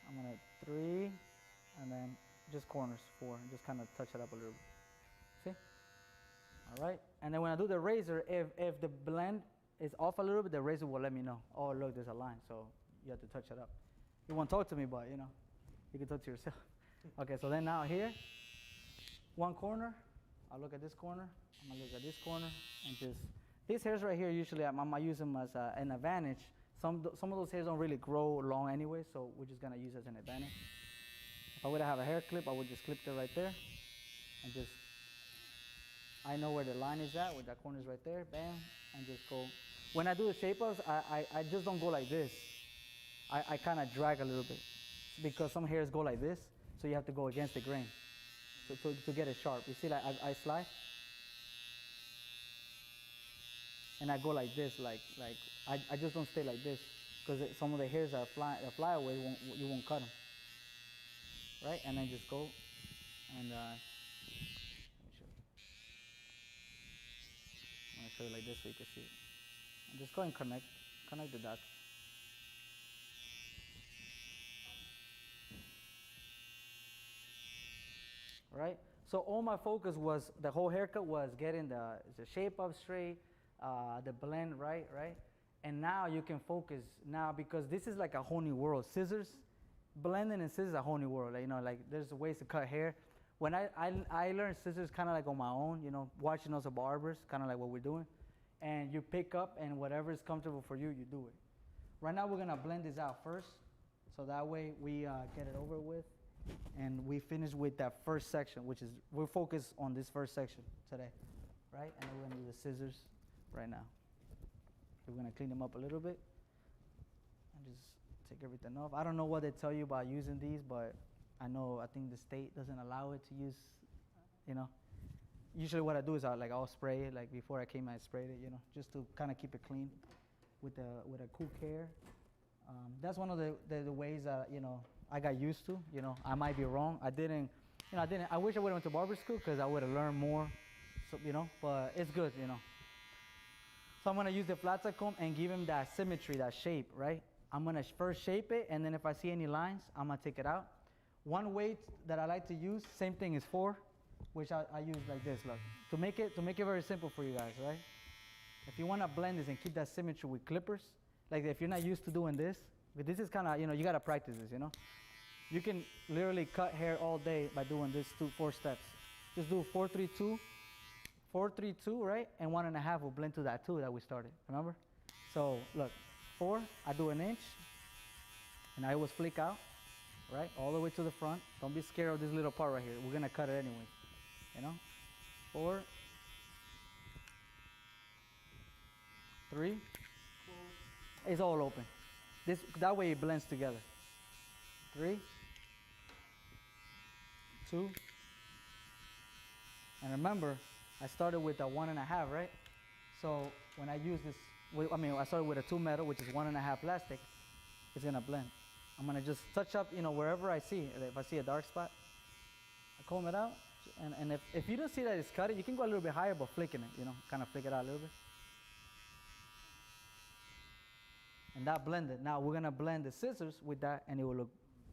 Speaker 1: I'm gonna 3, and then just corners 4, and just kind of touch it up a little bit. See? All right, and then when I do the razor, if the blend is off a little bit, the razor will let me know. Oh, look, there's a line, so you have to touch it up. You won't talk to me, but you know, you can talk to yourself. Okay, so then now here, one corner, I'll look at this corner, I'm gonna look at this corner, and just, these hairs right here, usually I use them as an advantage. Some of those hairs don't really grow long anyway, so we're just gonna use it as an advantage. If I were to have a hair clip, I would just clip it right there, and just, I know where the line is at, where that corner is right there, bam, and just go. When I do the shape-ups, I just don't go like this. I kind of drag a little bit, because some hairs go like this, so you have to go against the grain to get it sharp. You see, like I slide, and I go like this, like I just don't stay like this, because some of the hairs that fly away, you won't cut them, right? And then just go, and let me show you. I'm gonna show you like this so you can see it. And just go and connect the dots. Right? So all my focus was, the whole haircut was getting the shape up straight, the blend right? And now you can focus now, because this is like a whole new world. Scissors, blending and scissors is a whole new world. Like, you know, like there's ways to cut hair. When I learned scissors kind of like on my own, you know, watching other barbers, kind of like what we're doing. And you pick up, and whatever is comfortable for you, you do it. Right now we're gonna blend this out first, so that way we get it over with. And we finish with that first section, which is, we're focused on this first section today, right? And we're gonna do the scissors right now. We're gonna clean them up a little bit and just take everything off. I don't know what they tell you about using these, but I think the state doesn't allow it to use, you know. Usually what I do is I'll spray it, like before I came I sprayed it, you know, just to kind of keep it clean with a cool care. That's one of the ways that, you know, I got used to. You know, I might be wrong. I wish I would have went to barber school, because I would have learned more, so, you know, but it's good, you know. So I'm gonna use the flat side comb and give him that symmetry, that shape, right? I'm gonna first shape it, and then if I see any lines, I'm gonna take it out. One weight that I like to use, same thing, is 4, which I use like this, look. To make it very simple for you guys, right? If you wanna blend this and keep that symmetry with clippers, like if you're not used to doing this, but this is kind of, you know, you gotta practice this, you know? You can literally cut hair all day by doing this 4 steps. Just do 4, 3, 2, 4, 3, 2, right? And 1.5 will blend to that 2 that we started, remember? So look, 4, I do an inch, and I always flick out, right? All the way to the front. Don't be scared of this little part right here. We're gonna cut it anyway, you know? 4, 3, it's all open. That way it blends together. 3, 2, and remember, I started with a 1.5, right? So when I use this, I started with a 2 metal, which is 1.5 plastic. It's gonna blend. I'm gonna just touch up, you know, wherever I see. If I see a dark spot, I comb it out. And if you don't see that it's cut, you can go a little bit higher, but flicking it, you know, kind of flick it out a little bit. And that blended. Now we're gonna blend the scissors with that, and it will look,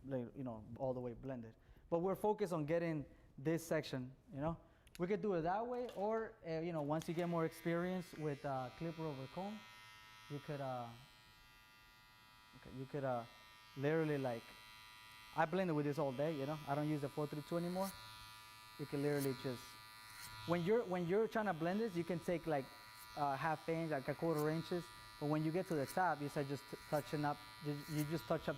Speaker 1: like, you know, all the way blended. But we're focused on getting this section, you know. We could do it that way, or you know, once you get more experience with clipper over comb, you could literally, like, I blended with this all day, you know. I don't use the 432 anymore. You can literally just, when you're trying to blend this, you can take like half inch, like a 1/4 inches. But when you get to the top, you start just touching up. You just touch up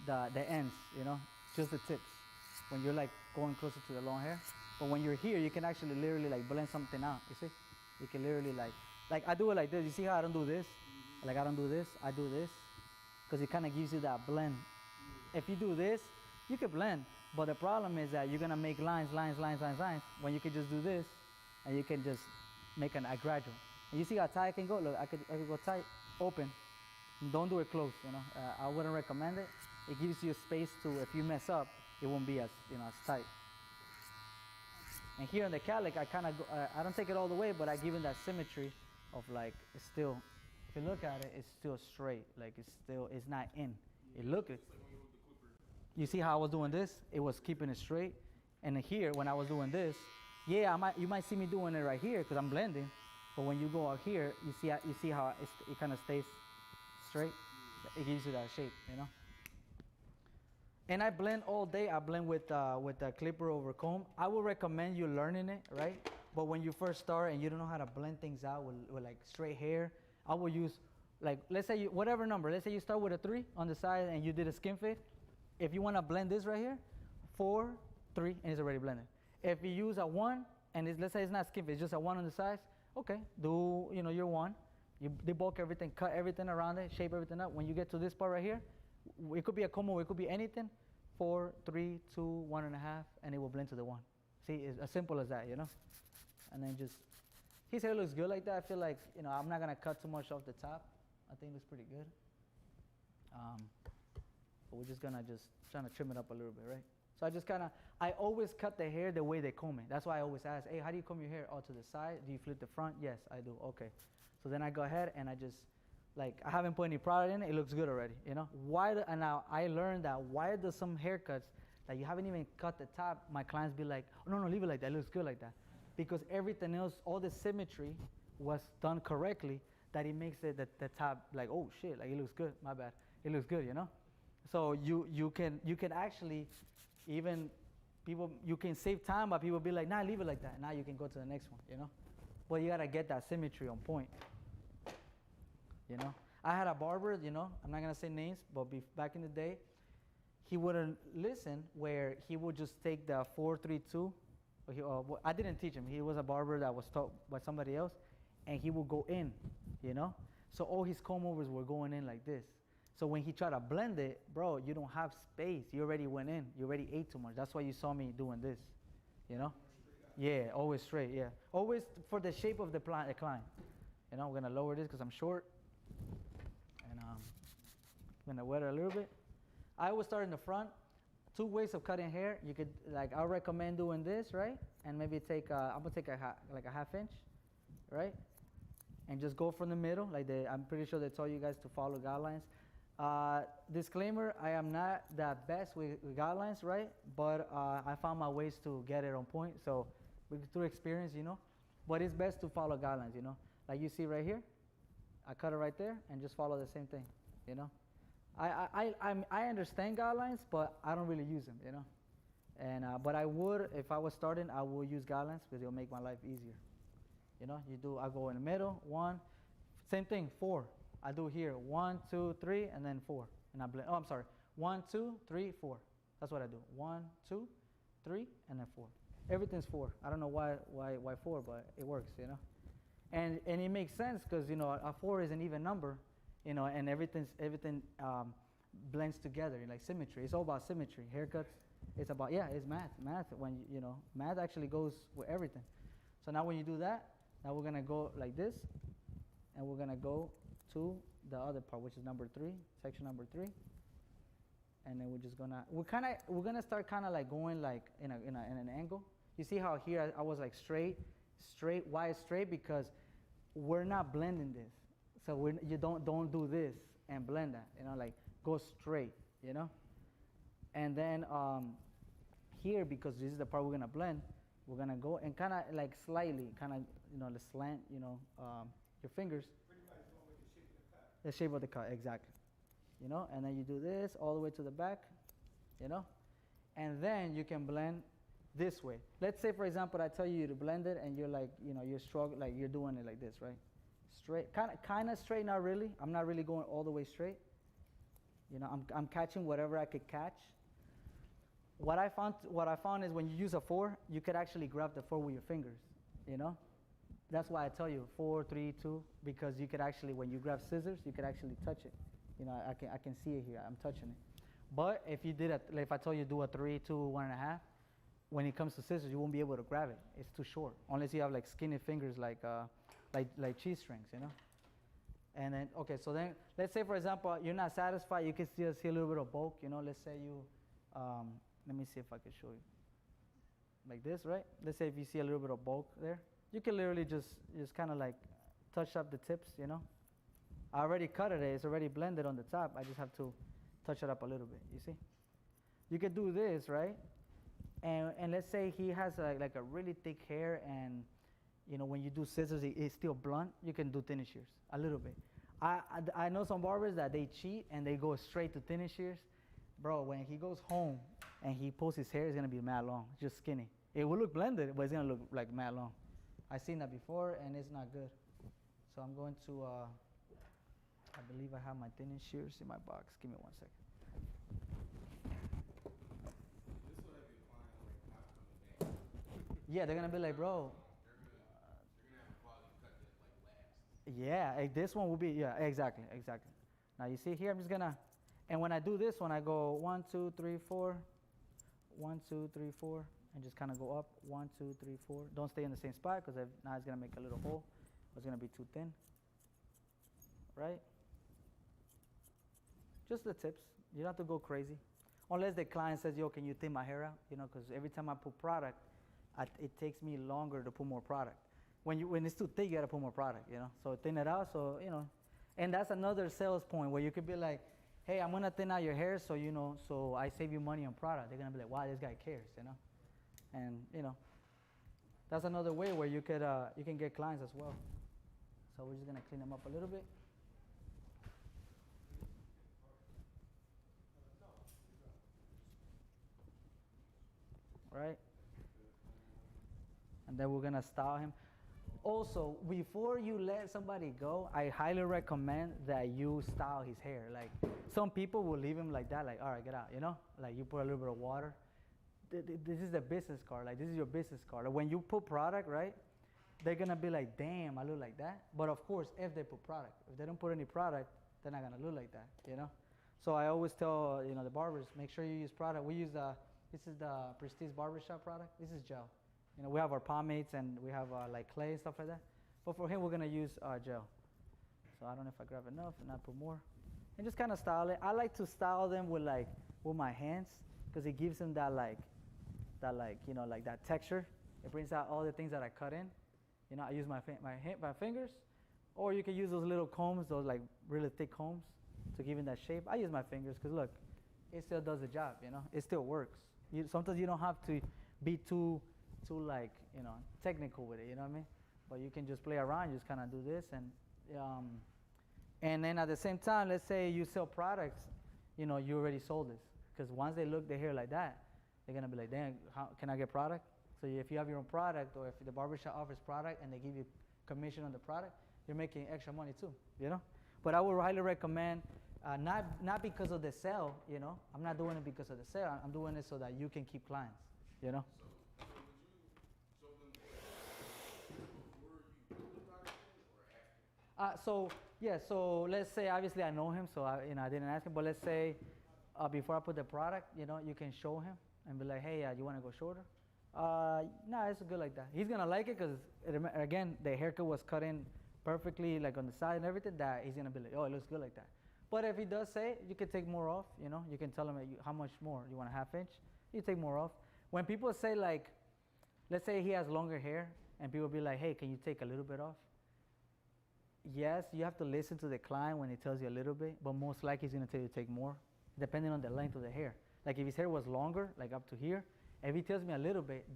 Speaker 1: the ends, you know, just the tips. When you're like going closer to the long hair. But when you're here, you can actually literally like blend something out. You see, you can literally like I do it like this. You see how I don't do this? Like I don't do this. I do this, because it kind of gives you that blend. If you do this, You can blend, but the problem is that you're gonna make lines when you can just do this, and you can just make a gradual. And you see how tight I can go? Look, I could go tight, open. Don't do it close, you know. I wouldn't recommend it. It gives you space to, if you mess up, it won't be as, you know, as tight. And here on the calic, I kind of I don't take it all the way, but I give it that symmetry of like, it's still, if you look at it, it's still straight. Like it's not in. It look it. You see how I was doing this? It was keeping it straight. And here, when I was doing this, yeah, you might see me doing it right here because I'm blending. But when you go out here, you see how it kind of stays straight. It gives you that shape, you know. And I blend all day. I blend with the clipper over comb. I would recommend you learning it, right? But when you first start and you don't know how to blend things out with like straight hair, I will use, like, let's say whatever number. Let's say you start with a 3 on the side and you did a skin fade. If you want to blend this right here, 4, 3, and it's already blended. If you use a 1, and let's say it's not skin fade, it's just a 1 on the sides, okay, do, you know, your 1. You debulk everything, cut everything around it, shape everything up. When you get to this part right here, it could be a comb, it could be anything. 4, 3, 2, 1.5, and it will blend to the 1. See, it's as simple as that, you know? And then just, his hair looks good like that. I feel like, you know, I'm not going to cut too much off the top. I think it looks pretty good. But we're just going to trying to trim it up a little bit, right? So I always cut the hair the way they comb it. That's why I always ask, hey, how do you comb your hair? Oh, to the side? Do you flip the front? Yes, I do. Okay. So then I go ahead and I just, like, I haven't put any product in it. It looks good already, you know? And now I learned that why do some haircuts that you haven't even cut the top, my clients be like, oh, no, leave it like that. It looks good like that. Because everything else, all the symmetry was done correctly that it makes it the top like, oh, shit, like it looks good. My bad. It looks good, you know? So you can actually even people, you can save time, but people be like, nah, leave it like that. Now you can go to the next one, you know? But you got to get that symmetry on point. You know, I had a barber, you know, I'm not going to say names, but back in the day, he wouldn't listen where he would just take the 4-3-2. I didn't teach him. He was a barber that was taught by somebody else, and he would go in, you know. So all his comb overs were going in like this. So when he tried to blend it, bro, you don't have space. You already went in. You already ate too much. That's why you saw me doing this, you know. Yeah, always straight, yeah. Always for the shape of the client. You know, we're going to lower this because I'm short. I'm gonna wet it a little bit. I always start in the front. 2 ways of cutting hair. You could, like, I recommend doing this, right? And maybe take, I'm gonna take a half inch, right? And just go from the middle, like I'm pretty sure they told you guys to follow guidelines. Disclaimer, I am not the best with guidelines, right? But I found my ways to get it on point. So through experience, you know. But it's best to follow guidelines, you know. Like you see right here, I cut it right there and just follow the same thing, you know. I understand guidelines, but I don't really use them, you know. And but I would, if I was starting, I would use guidelines because it'll make my life easier. You know, I go in the middle, 1, same thing, 4. I do here, 1, 2, 3, and then 4, and I blend. Oh, I'm sorry, 1, 2, 3, 4. That's what I do. 1, 2, 3, and then 4. Everything's 4. I don't know why 4, but it works, you know. And it makes sense because, you know, a 4 is an even number. You know, and everything blends together, like symmetry. It's all about symmetry. Haircuts, it's about, yeah, it's math. Math, when, you know, math actually goes with everything. So now when you do that, now we're going to go like this, and we're going to go to the other part, which is number 3, section number 3. And then we're just going to, we're going to start kind of like going like in an angle. You see how here I was like straight. Why straight? Because we're not blending this. So you don't do this and blend that, you know, like go straight, you know. And then here, because this is the part we're gonna blend, we're gonna go and kind of like slightly, kind of, you know, the slant, you know, your fingers.
Speaker 2: Pretty much going with the shape of the cut.
Speaker 1: The shape of the cut, exactly. You know, and then you do this all the way to the back, you know, and then you can blend this way. Let's say, for example, I tell you to blend it, and you're like, you know, you're struggling, like you're doing it like this, right? Straight, kind of straight, not really. I'm not really going all the way straight. You know, I'm catching whatever I could catch. What I found is when you use a 4, you could actually grab the 4 with your fingers. You know, that's why I tell you 4, 3, 2, because you could actually, when you grab scissors, you could actually touch it. You know, I can see it here. I'm touching it. But if you did like if I told you do a 3, 2, 1.5, when it comes to scissors, you won't be able to grab it. It's too short, unless you have like skinny fingers, like cheese strings, you know. And then okay, so then let's say for example you're not satisfied, you can still see a little bit of bulk, you know. Let's say you, let me see if I can show you. Like this, right? Let's say if you see a little bit of bulk there, you can literally just kind of like touch up the tips, you know. I already cut it, it's already blended on the top. I just have to touch it up a little bit, you see. You could do this, right? And let's say he has like a really thick hair, and you know when you do scissors, it's still blunt. You can do thinning shears a little bit. I know some barbers that they cheat and they go straight to thinning shears. Bro, when he goes home and he pulls his hair, it's gonna be mad long, just skinny. It will look blended, but it's gonna look like mad long. I've seen that before, and it's not good. So I'm going to, I believe I have my thinning shears in my box. Give me 1 second.
Speaker 3: This will have your client like not coming back.
Speaker 1: Yeah, they're gonna be like, bro.
Speaker 3: They're gonna have a quality cut that like lasts.
Speaker 1: Yeah, this one will be, yeah, exactly. Now you see here, I'm just gonna, and when I do this one, I go 1, 2, 3, 4, 1, 2, 3, 4, and just kind of go up, 1, 2, 3, 4. Don't stay in the same spot, because now it's gonna make a little hole. It's gonna be too thin, right? Just the tips. You don't have to go crazy, unless the client says, "Yo, can you thin my hair out?" You know, because every time I put product, it takes me longer to put more product. When it's too thick, you gotta put more product. You know, so thin it out. So you know, and that's another sales point where you could be like, "Hey, I'm gonna thin out your hair, so you know, so I save you money on product." They're gonna be like, "Wow, this guy cares," you know, and you know, that's another way where you can get clients as well. So we're just gonna clean them up a little bit. Right? And then we're gonna style him. Also, before you let somebody go, I highly recommend that you style his hair. Like some people will leave him like that, like, all right, get out, you know? Like you put a little bit of water. This is the business card, like this is your business card. Like, when you put product, right? They're gonna be like, damn, I look like that. But of course, if they put product. If they don't put any product, they're not gonna look like that, you know? So I always tell, you know, the barbers, make sure you use product. We use, this is the Prestige barbershop product. This is gel. You know, we have our pomades and we have like clay and stuff like that. But for him, we're gonna use gel. So I don't know if I grab enough and I put more. And just kind of style it. I like to style them with my hands, because it gives them that you know, like that texture. It brings out all the things that I cut in. You know, I use my fingers, or you can use those little combs, those like really thick combs, to give it that shape. I use my fingers because look, it still does the job. You know, it still works. Sometimes you don't have to be too like, you know, technical with it. You know what I mean? But you can just play around. You just kind of do this, and then at the same time, let's say you sell products. You know, you already sold this, because once they look their hair like that, they're gonna be like, damn, how can I get product? So if you have your own product, or if the barbershop offers product and they give you commission on the product, you're making extra money too, you know? But I would highly recommend, not because of the sale, you know? I'm not doing it because of the sale. I'm doing it so that you can keep clients, you know?
Speaker 3: So would you show them before you put the product in, or after?
Speaker 1: So let's say, obviously I know him, so I didn't ask him, but let's say before I put the product, you know, you can show him and be like, hey, you wanna go shorter? No, it's good like that. He's gonna like it because, again, the haircut was cut in perfectly, like on the side and everything, that he's gonna be like, oh, it looks good like that. But if he does say, you can take more off, you know, you can tell him how much more. You want a ½ inch? You take more off. When people say, like, let's say he has longer hair, and people be like, hey, can you take a little bit off? Yes, you have to listen to the client when he tells you a little bit, but most likely he's gonna tell you to take more, depending on the length of the hair. Like if his hair was longer, like up to here, if he tells me a little bit,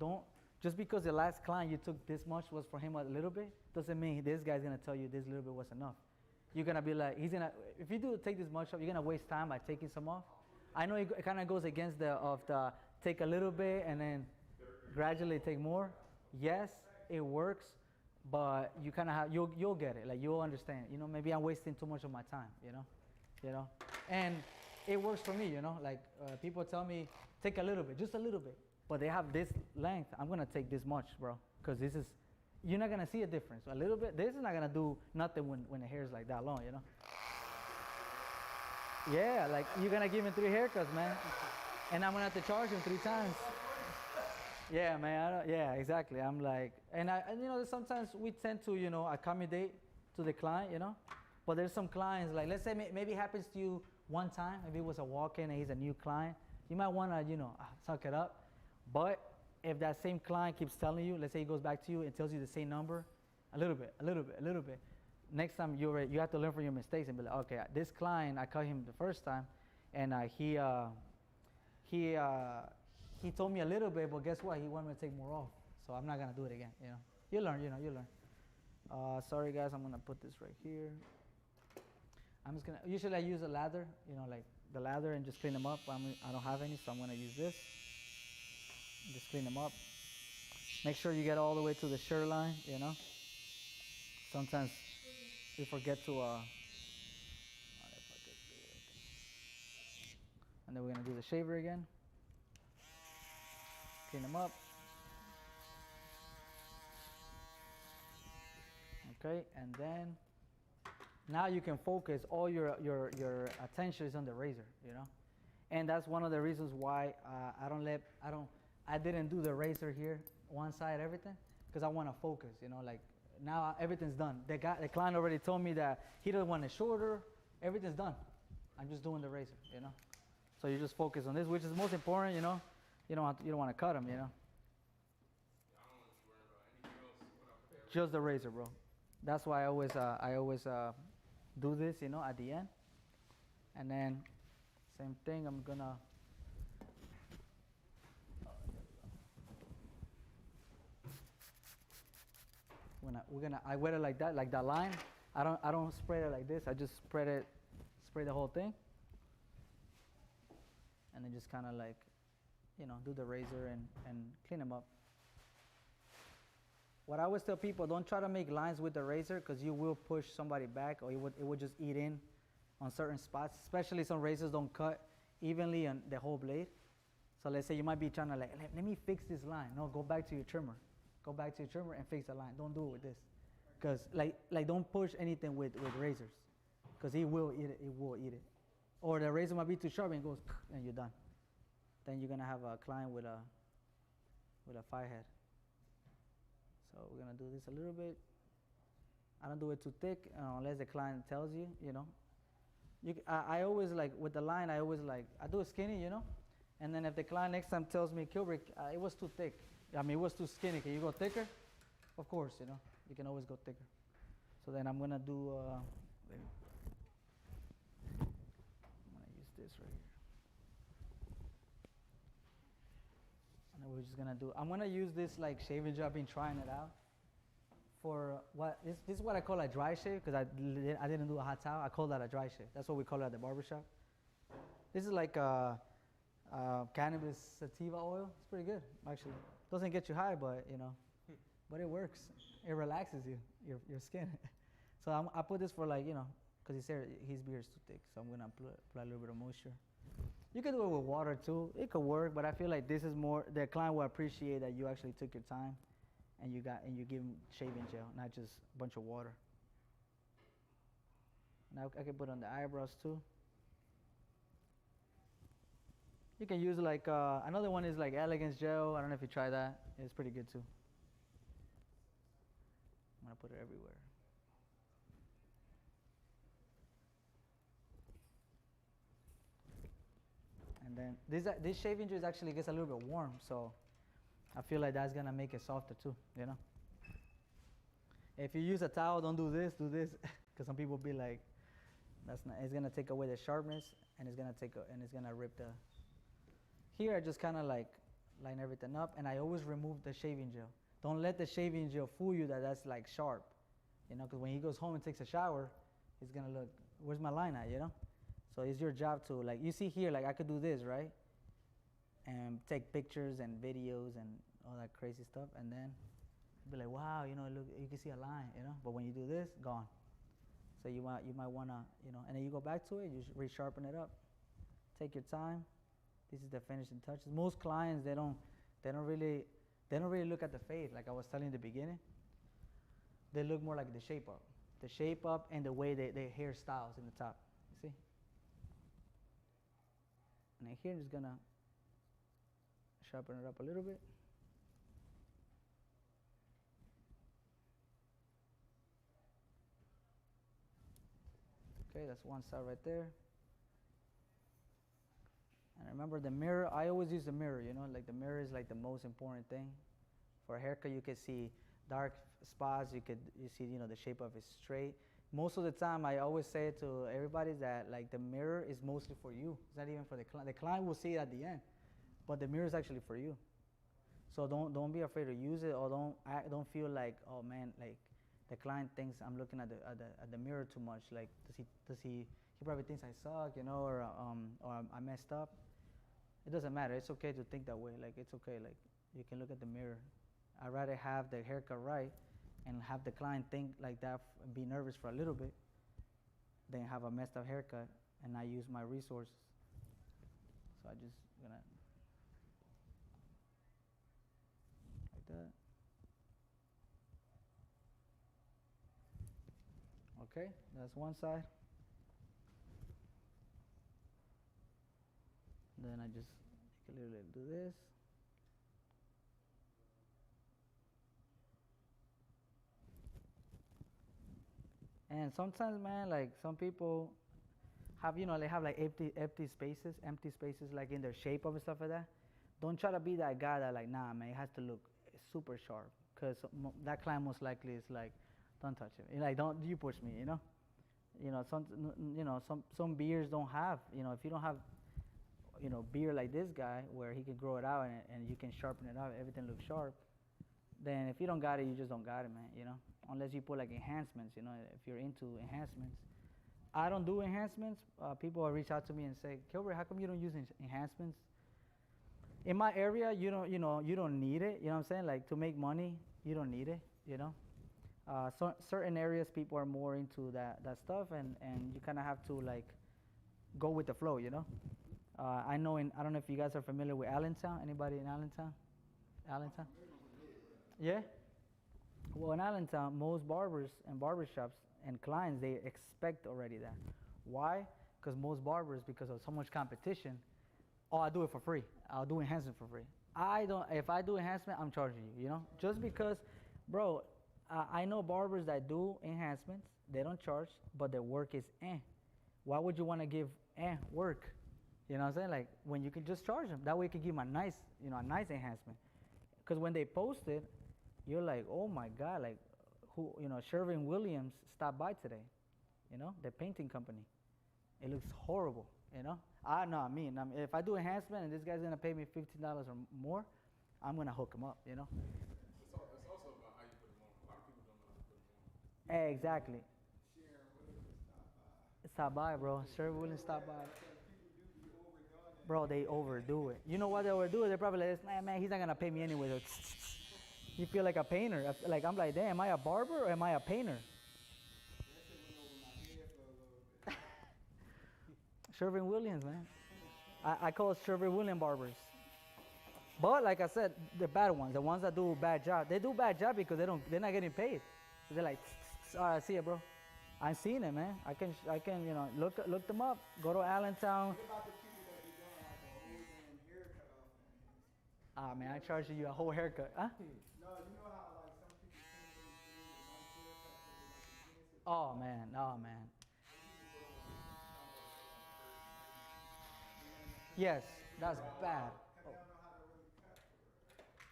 Speaker 1: just because the last client you took this much was for him a little bit, doesn't mean this guy's gonna tell you this little bit was enough. You're gonna be like, if you do take this much off, you're gonna waste time by taking some off. I know it kind of goes against the take a little bit and then gradually take more. Yes, it works, but you kind of have, you'll get it, like you'll understand. You know, maybe I'm wasting too much of my time, you know, and it works for me, you know, like people tell me, take a little bit, just a little bit. But they have this length, I'm gonna take this much, bro. Because you're not gonna see a difference. A little bit, this is not gonna do nothing when the hair is like that long, you know? Yeah, like you're gonna give him 3 haircuts, man, and I'm gonna have to charge him 3 times. Yeah, man. Yeah, exactly. I'm like, and you know, sometimes we tend to, you know, accommodate to the client, you know, but there's some clients, like, let's say maybe it happens to you one time, maybe it was a walk-in and he's a new client, you might want to, you know, suck it up. But if that same client keeps telling you, let's say he goes back to you and tells you the same number, a little bit, next time you have to learn from your mistakes and be like, okay, this client, I caught him the first time, and he told me a little bit, but guess what? He wanted me to take more off, so I'm not gonna do it again. You know, you learn. You learn. Sorry guys, I'm gonna put this right here. I'm just gonna. Usually I use a lather, you know, like the lather, and just clean them up. I don't have any, so I'm gonna use this. Just clean them up. Make sure you get all the way to the shirt line. You know. Sometimes we forget to. And then we're gonna do the shaver again. Clean them up. Okay, and then now you can focus all your attention is on the razor, you know, and that's one of the reasons why I didn't do the razor here, one side, everything, because I want to focus, you know, like now everything's done. The client already told me that he doesn't want it shorter. Everything's done. I'm just doing the razor, you know. So you just focus on this, which is most important, you know. You don't want to cut them, you know. Just the razor, bro. That's why I always do this, you know, at the end. And then same thing. I'm gonna. I wet it like that line. I don't spread it like this. I just spray the whole thing, and then just kind of like, you know, do the razor and clean them up. What I always tell people, don't try to make lines with the razor because you will push somebody back, or it would just eat in on certain spots. Especially some razors don't cut evenly on the whole blade. So let's say you might be trying to like, let me fix this line. No, go back to your trimmer. Go back to your trimmer and fix the line. Don't do it with this. Because like don't push anything with razors, because it will eat it. It will eat it. Or the razor might be too sharp and it goes and you're done. Then you're gonna have a client with a fire head. So we're gonna do this a little bit. I don't do it too thick unless the client tells you, you know. I always like with the line. I do it skinny, you know. And then if the client next time tells me, Kubrick, it was too thick. I mean, it was too skinny. Can you go thicker? Of course, you know. You can always go thicker. So then I'm gonna do. I'm gonna use this right here. And then we're just gonna do. I'm gonna use this like shaving gel. I've been trying it out. For what this is what I call a dry shave, because I didn't do a hot towel. I call that a dry shave. That's what we call it at the barbershop. This is like cannabis sativa oil. It's pretty good, actually. Doesn't get you high, but you know, but it works. It relaxes your skin. So I put this for like, you know, because he said his beard is too thick. So I'm gonna apply a little bit of moisture. You can do it with water too. It could work, but I feel like this is more. The client will appreciate that you actually took your time, and you give him shaving gel, not just a bunch of water. Now I can put on the eyebrows too. You can use like another one is like Elegance gel. I don't know if you try that. It's pretty good too. I'm gonna put it everywhere. And then this shaving gel actually gets a little bit warm, so I feel like that's gonna make it softer too. You know. If you use a towel, don't do this. Do this, because some people be like, that's not. It's gonna take away the sharpness, and it's gonna rip the. Here I just kind of like line everything up, and I always remove the shaving gel. Don't let the shaving gel fool you that that's like sharp, you know, because when he goes home and takes a shower, he's gonna look, where's my line at, you know? So it's your job to, like, you see here, like I could do this, right? And take pictures and videos and all that crazy stuff, and then be like, wow, you know, look, you can see a line, you know? But when you do this, gone. So you might wanna, you know, and then you go back to it, you resharpen it up. Take your time. This is the finishing touches. Most clients, they don't really look at the fade, like I was telling you in the beginning. They look more like the shape up and the way their hairstyles in the top. You see? in here. Just gonna sharpen it up a little bit. Okay, that's one side right there. And remember the mirror, I always use the mirror, you know, like the mirror is like the most important thing. For a haircut, you can see dark spots, you see, you know, the shape of it straight. Most of the time, I always say to everybody that like the mirror is mostly for you. It's not even for the client. The client will see it at the end, but the mirror is actually for you. So don't be afraid to use it, or don't feel like, oh man, like the client thinks I'm looking at the mirror too much. Like he probably thinks I suck, you know, or I messed up. It doesn't matter. It's okay to think that way. Like it's okay. Like you can look at the mirror. I'd rather have the haircut right and have the client think like that and be nervous for a little bit than have a messed up haircut and not use my resources. So I just gonna like that. Okay, that's one side. Then I just make a little do this. And sometimes, man, like some people have, you know, they have like empty spaces like in their shape of and stuff like that. Don't try to be that guy that like, nah, man, it has to look super sharp, because that client most likely is like, don't touch it. Like, don't you push me, you know? Some beards don't have, you know, if you don't have, you know, beard like this guy where he can grow it out and you can sharpen it out, everything looks sharp. Then if you don't got it, you just don't got it, man, you know? Unless you put like enhancements, you know, if you're into enhancements. I don't do enhancements. People will reach out to me and say, Kilbert, how come you don't use enhancements? In my area, you don't need it, you know what I'm saying? Like to make money, you don't need it, you know? So certain areas, people are more into that stuff, and you kind of have to like go with the flow, you know? I don't know if you guys are familiar with Allentown. Anybody in Allentown? Allentown? Yeah? Well, in Allentown, most barbers and barbershops and clients, they expect already that. Why? Because most barbers, because of so much competition, I do it for free. I'll do enhancement for free. If I do enhancement, I'm charging you, you know? Just because, bro, I know barbers that do enhancements, they don't charge, but their work is Why would you want to give work? You know what I'm saying? Like, when you can just charge them. That way you can give them a nice enhancement. Because when they post it, you're like, oh my God, like, who, you know, Sherwin-Williams stopped by today, you know, the painting company. It looks horrible, you know. If I do enhancement and this guy's gonna pay me $15 or more, I'm gonna hook him up, you know.
Speaker 3: It's also about how you put them on. A lot of people don't know how to put them on.
Speaker 1: Exactly. Stop by, bro. Sherwin-Williams stop by. Bro, they overdo it. You know what they overdo it? They're probably like, man, he's not gonna pay me anyway. You feel like a painter. Like, I'm like, damn, am I a barber or am I a painter? Sherwin-Williams, man. I call it Sherwin-Williams barbers. But like I said, the bad ones, the ones that do a bad job, they do a bad job because they're not getting paid. So they're like, all right, see ya, bro. I've seen it, man. I can, you know, look them up. Go to Allentown. Ah, man, I charge you a whole haircut, huh?
Speaker 2: No, you know how like some people can't do one haircut
Speaker 1: Oh man. Yes, that's bad. Oh.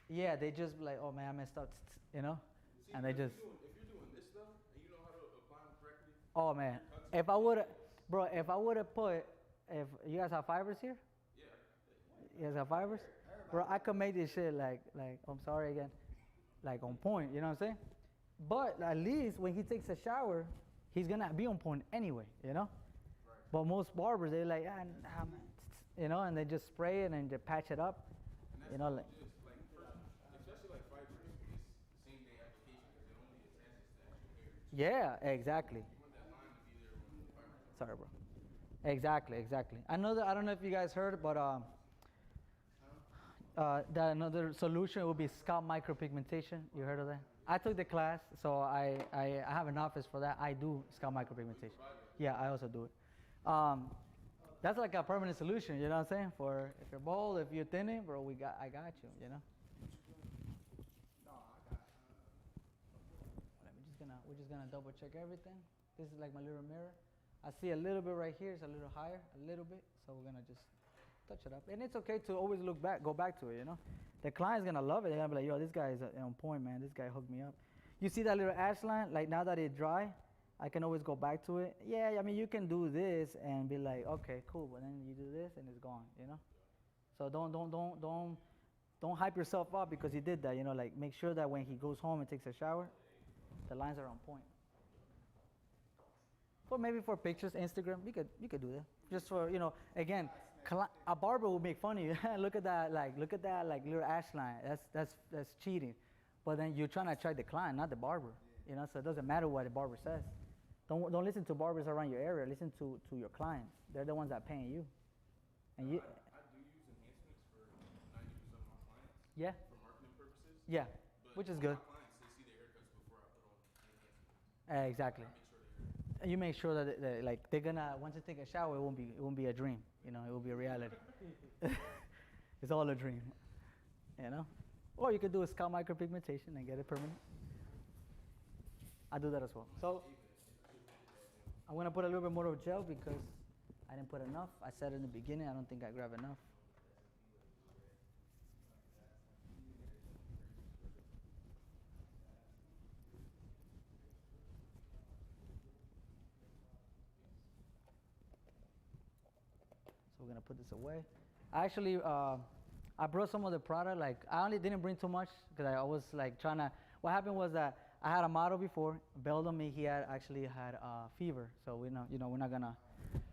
Speaker 1: Yeah, they just be like, oh man, I messed up, you know,
Speaker 3: See,
Speaker 1: and they just.
Speaker 3: If you're doing this though, and you know how to apply them correctly.
Speaker 1: Oh man, if I would have put, if you guys have fibers here. Yeah. You guys have fibers, bro. I could make this shit like I'm sorry again, like on point. You know what I'm saying? But at least when he takes a shower, he's gonna be on point anyway. You know. Right. But most barbers, they're like, you know, and they just spray it and they patch it up. You know, like.
Speaker 3: Especially like fibers, it's same day application because it only attaches to actual hair.
Speaker 1: Yeah, exactly.
Speaker 3: You want that line to be there when the fibers are.
Speaker 1: Sorry, bro. Exactly. I know that. I don't know if you guys heard, but that another solution would be scalp micropigmentation. You heard of that? I took the class, so I have an office for that. I do scalp micropigmentation. Yeah, I also do it. That's like a permanent solution, you know what I'm saying? For if you're bald, if you're thinning, bro, I got you, you know?
Speaker 2: No, I got
Speaker 1: We're just gonna double check everything. This is like my little mirror. I see a little bit right here, it's a little higher, a little bit. So we're gonna just touch it up. And it's okay to always go back to it, you know? The client's gonna love it. They're gonna be like, yo, this guy is on point, man. This guy hooked me up. You see that little ash line? Like now that it's dry, I can always go back to it. Yeah, I mean, you can do this and be like, okay, cool. But then you do this and it's gone, you know? So don't hype yourself up because he did that, you know? Like make sure that when he goes home and takes a shower, the lines are on point. Or maybe for pictures, Instagram, you could do that. Just for, you know, again, a barber will make fun of you. look at that little ash line. That's cheating. But then you're trying to attract the client, not the barber. You know, so it doesn't matter what the barber says. Don't listen to barbers around your area. Listen to your clients. They're the ones that are paying you. And you.
Speaker 3: I do use enhancements for 90% of my clients.
Speaker 1: Yeah.
Speaker 3: For marketing purposes.
Speaker 1: Yeah,
Speaker 3: But
Speaker 1: which is
Speaker 3: all
Speaker 1: good.
Speaker 3: my clients, they see their haircuts before I put on enhancements.
Speaker 1: Exactly.
Speaker 3: I make sure they're
Speaker 1: And you make sure that like they're gonna once they take a shower, it won't be a dream. You know, it will be a reality. It's all a dream. You know, or you could do a scalp micropigmentation and get it permanent. I do that as well. So I'm gonna put a little bit more of gel because I didn't put enough. I said in the beginning, I don't think I grabbed enough. So we're gonna put this away. Actually, I brought some of the product. Like I only didn't bring too much because I was like trying to. What happened was that I had a model before, bailed on me. He had actually had fever, so we're not gonna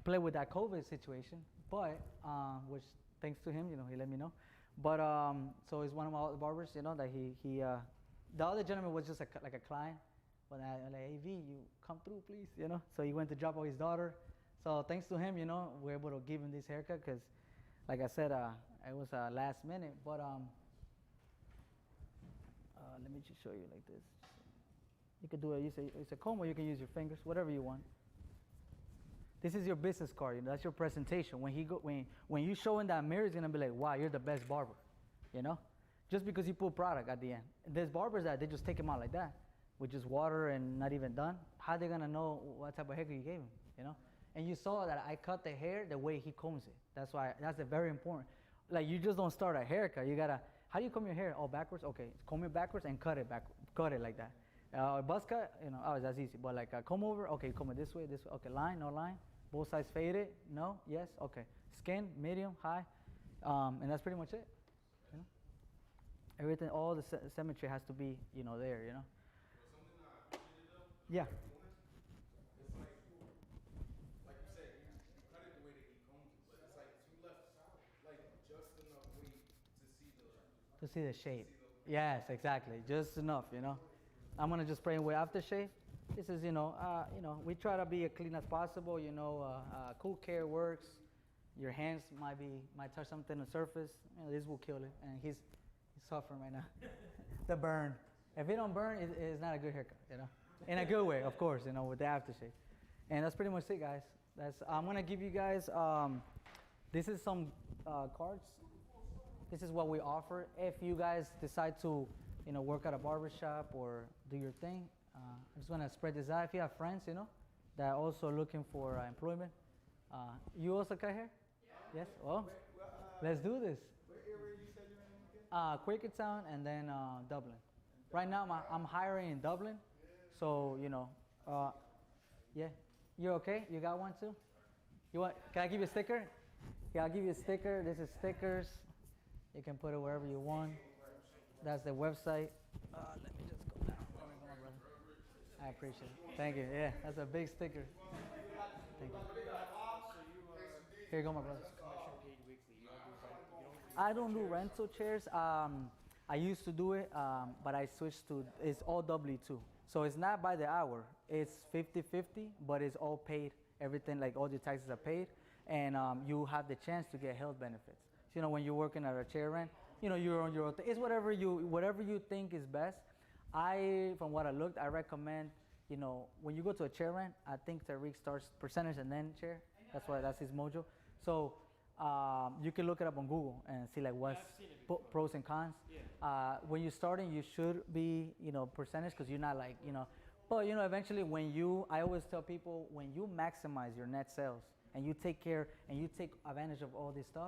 Speaker 1: play with that COVID situation. But which thanks to him, you know, he let me know. But so he's one of my barbers, you know, that he the other gentleman was just like a client. But I like, hey V, you come through, please, you know. So he went to drop off his daughter. So thanks to him, you know, we're able to give him this haircut because, like I said, it was last minute. But let me just show you like this. You could do it. It's a comb, or you can use your fingers, whatever you want. This is your business card. You know, that's your presentation. When you show in that mirror, it's gonna be like, wow, you're the best barber. You know, just because you put product at the end. There's barbers that they just take him out like that, with just water and not even done. How they gonna know what type of haircut you gave him? You know. And you saw that I cut the hair the way he combs it. That's very important. Like you just don't start a haircut. You gotta, how do you comb your hair? Oh, backwards? Okay, comb it backwards and cut it like that. Buzz cut, you know, oh, that's easy. But like a comb over, okay, comb it this way. Okay, line, no line. Both sides faded, no, yes, okay. Skin, medium, high, and that's pretty much it. You know? Everything, all the symmetry has to be, you know, there, you know.
Speaker 3: something I appreciated though.
Speaker 1: Yeah.
Speaker 3: It's like you said, you cut it the way that he combs it, but it's like you left like just enough weight to see the
Speaker 1: shape. Yes, exactly. Just enough, you know. I'm gonna just spray with aftershave. This is, you know, we try to be as clean as possible. You know, cool care works. Your hands might touch something on the surface. You know, this will kill it, and he's suffering right now. The burn. If it don't burn, it's not a good haircut. You know, in a good way, of course. You know, with the aftershave. And that's pretty much it, guys. I'm gonna give you guys. This is some cards. This is what we offer. If you guys decide to, you know, work at a barbershop or do your thing, I just want to spread this out. If you have friends, you know, that are also looking for employment, you also cut hair? Yeah. Yes. Well, let's do this.
Speaker 2: What area you said you're in again?
Speaker 1: Quakertown and then Dublin. Right now, I'm hiring in Dublin, so you know, yeah. You're okay? You got one too? You want? Can I give you a sticker? Yeah, I'll give you a sticker. This is stickers. You can put it wherever you want. That's the website. Let me just go down. I appreciate it. Thank you. Yeah, that's a big sticker. Thank you. Here you go, my brother. I don't do rental chairs. I used to do it, but I switched to, it's all W-2. So it's not by the hour. It's 50-50, but it's all paid. Everything, like all the taxes are paid. And you have the chance to get health benefits. So, you know, when you're working at a chair rent, you know, you're on your own. It's whatever you think is best. From what I looked, I recommend, you know, when you go to a chair rent, I think Tariq starts percentage and then chair. That's his mojo. So you can look it up on Google and see like what's
Speaker 4: I've seen it before.
Speaker 1: pros and cons.
Speaker 4: Yeah.
Speaker 1: When you're starting, you should be, percentage because you're not like, but eventually I always tell people when you maximize your net sales and you take care and you take advantage of all this stuff,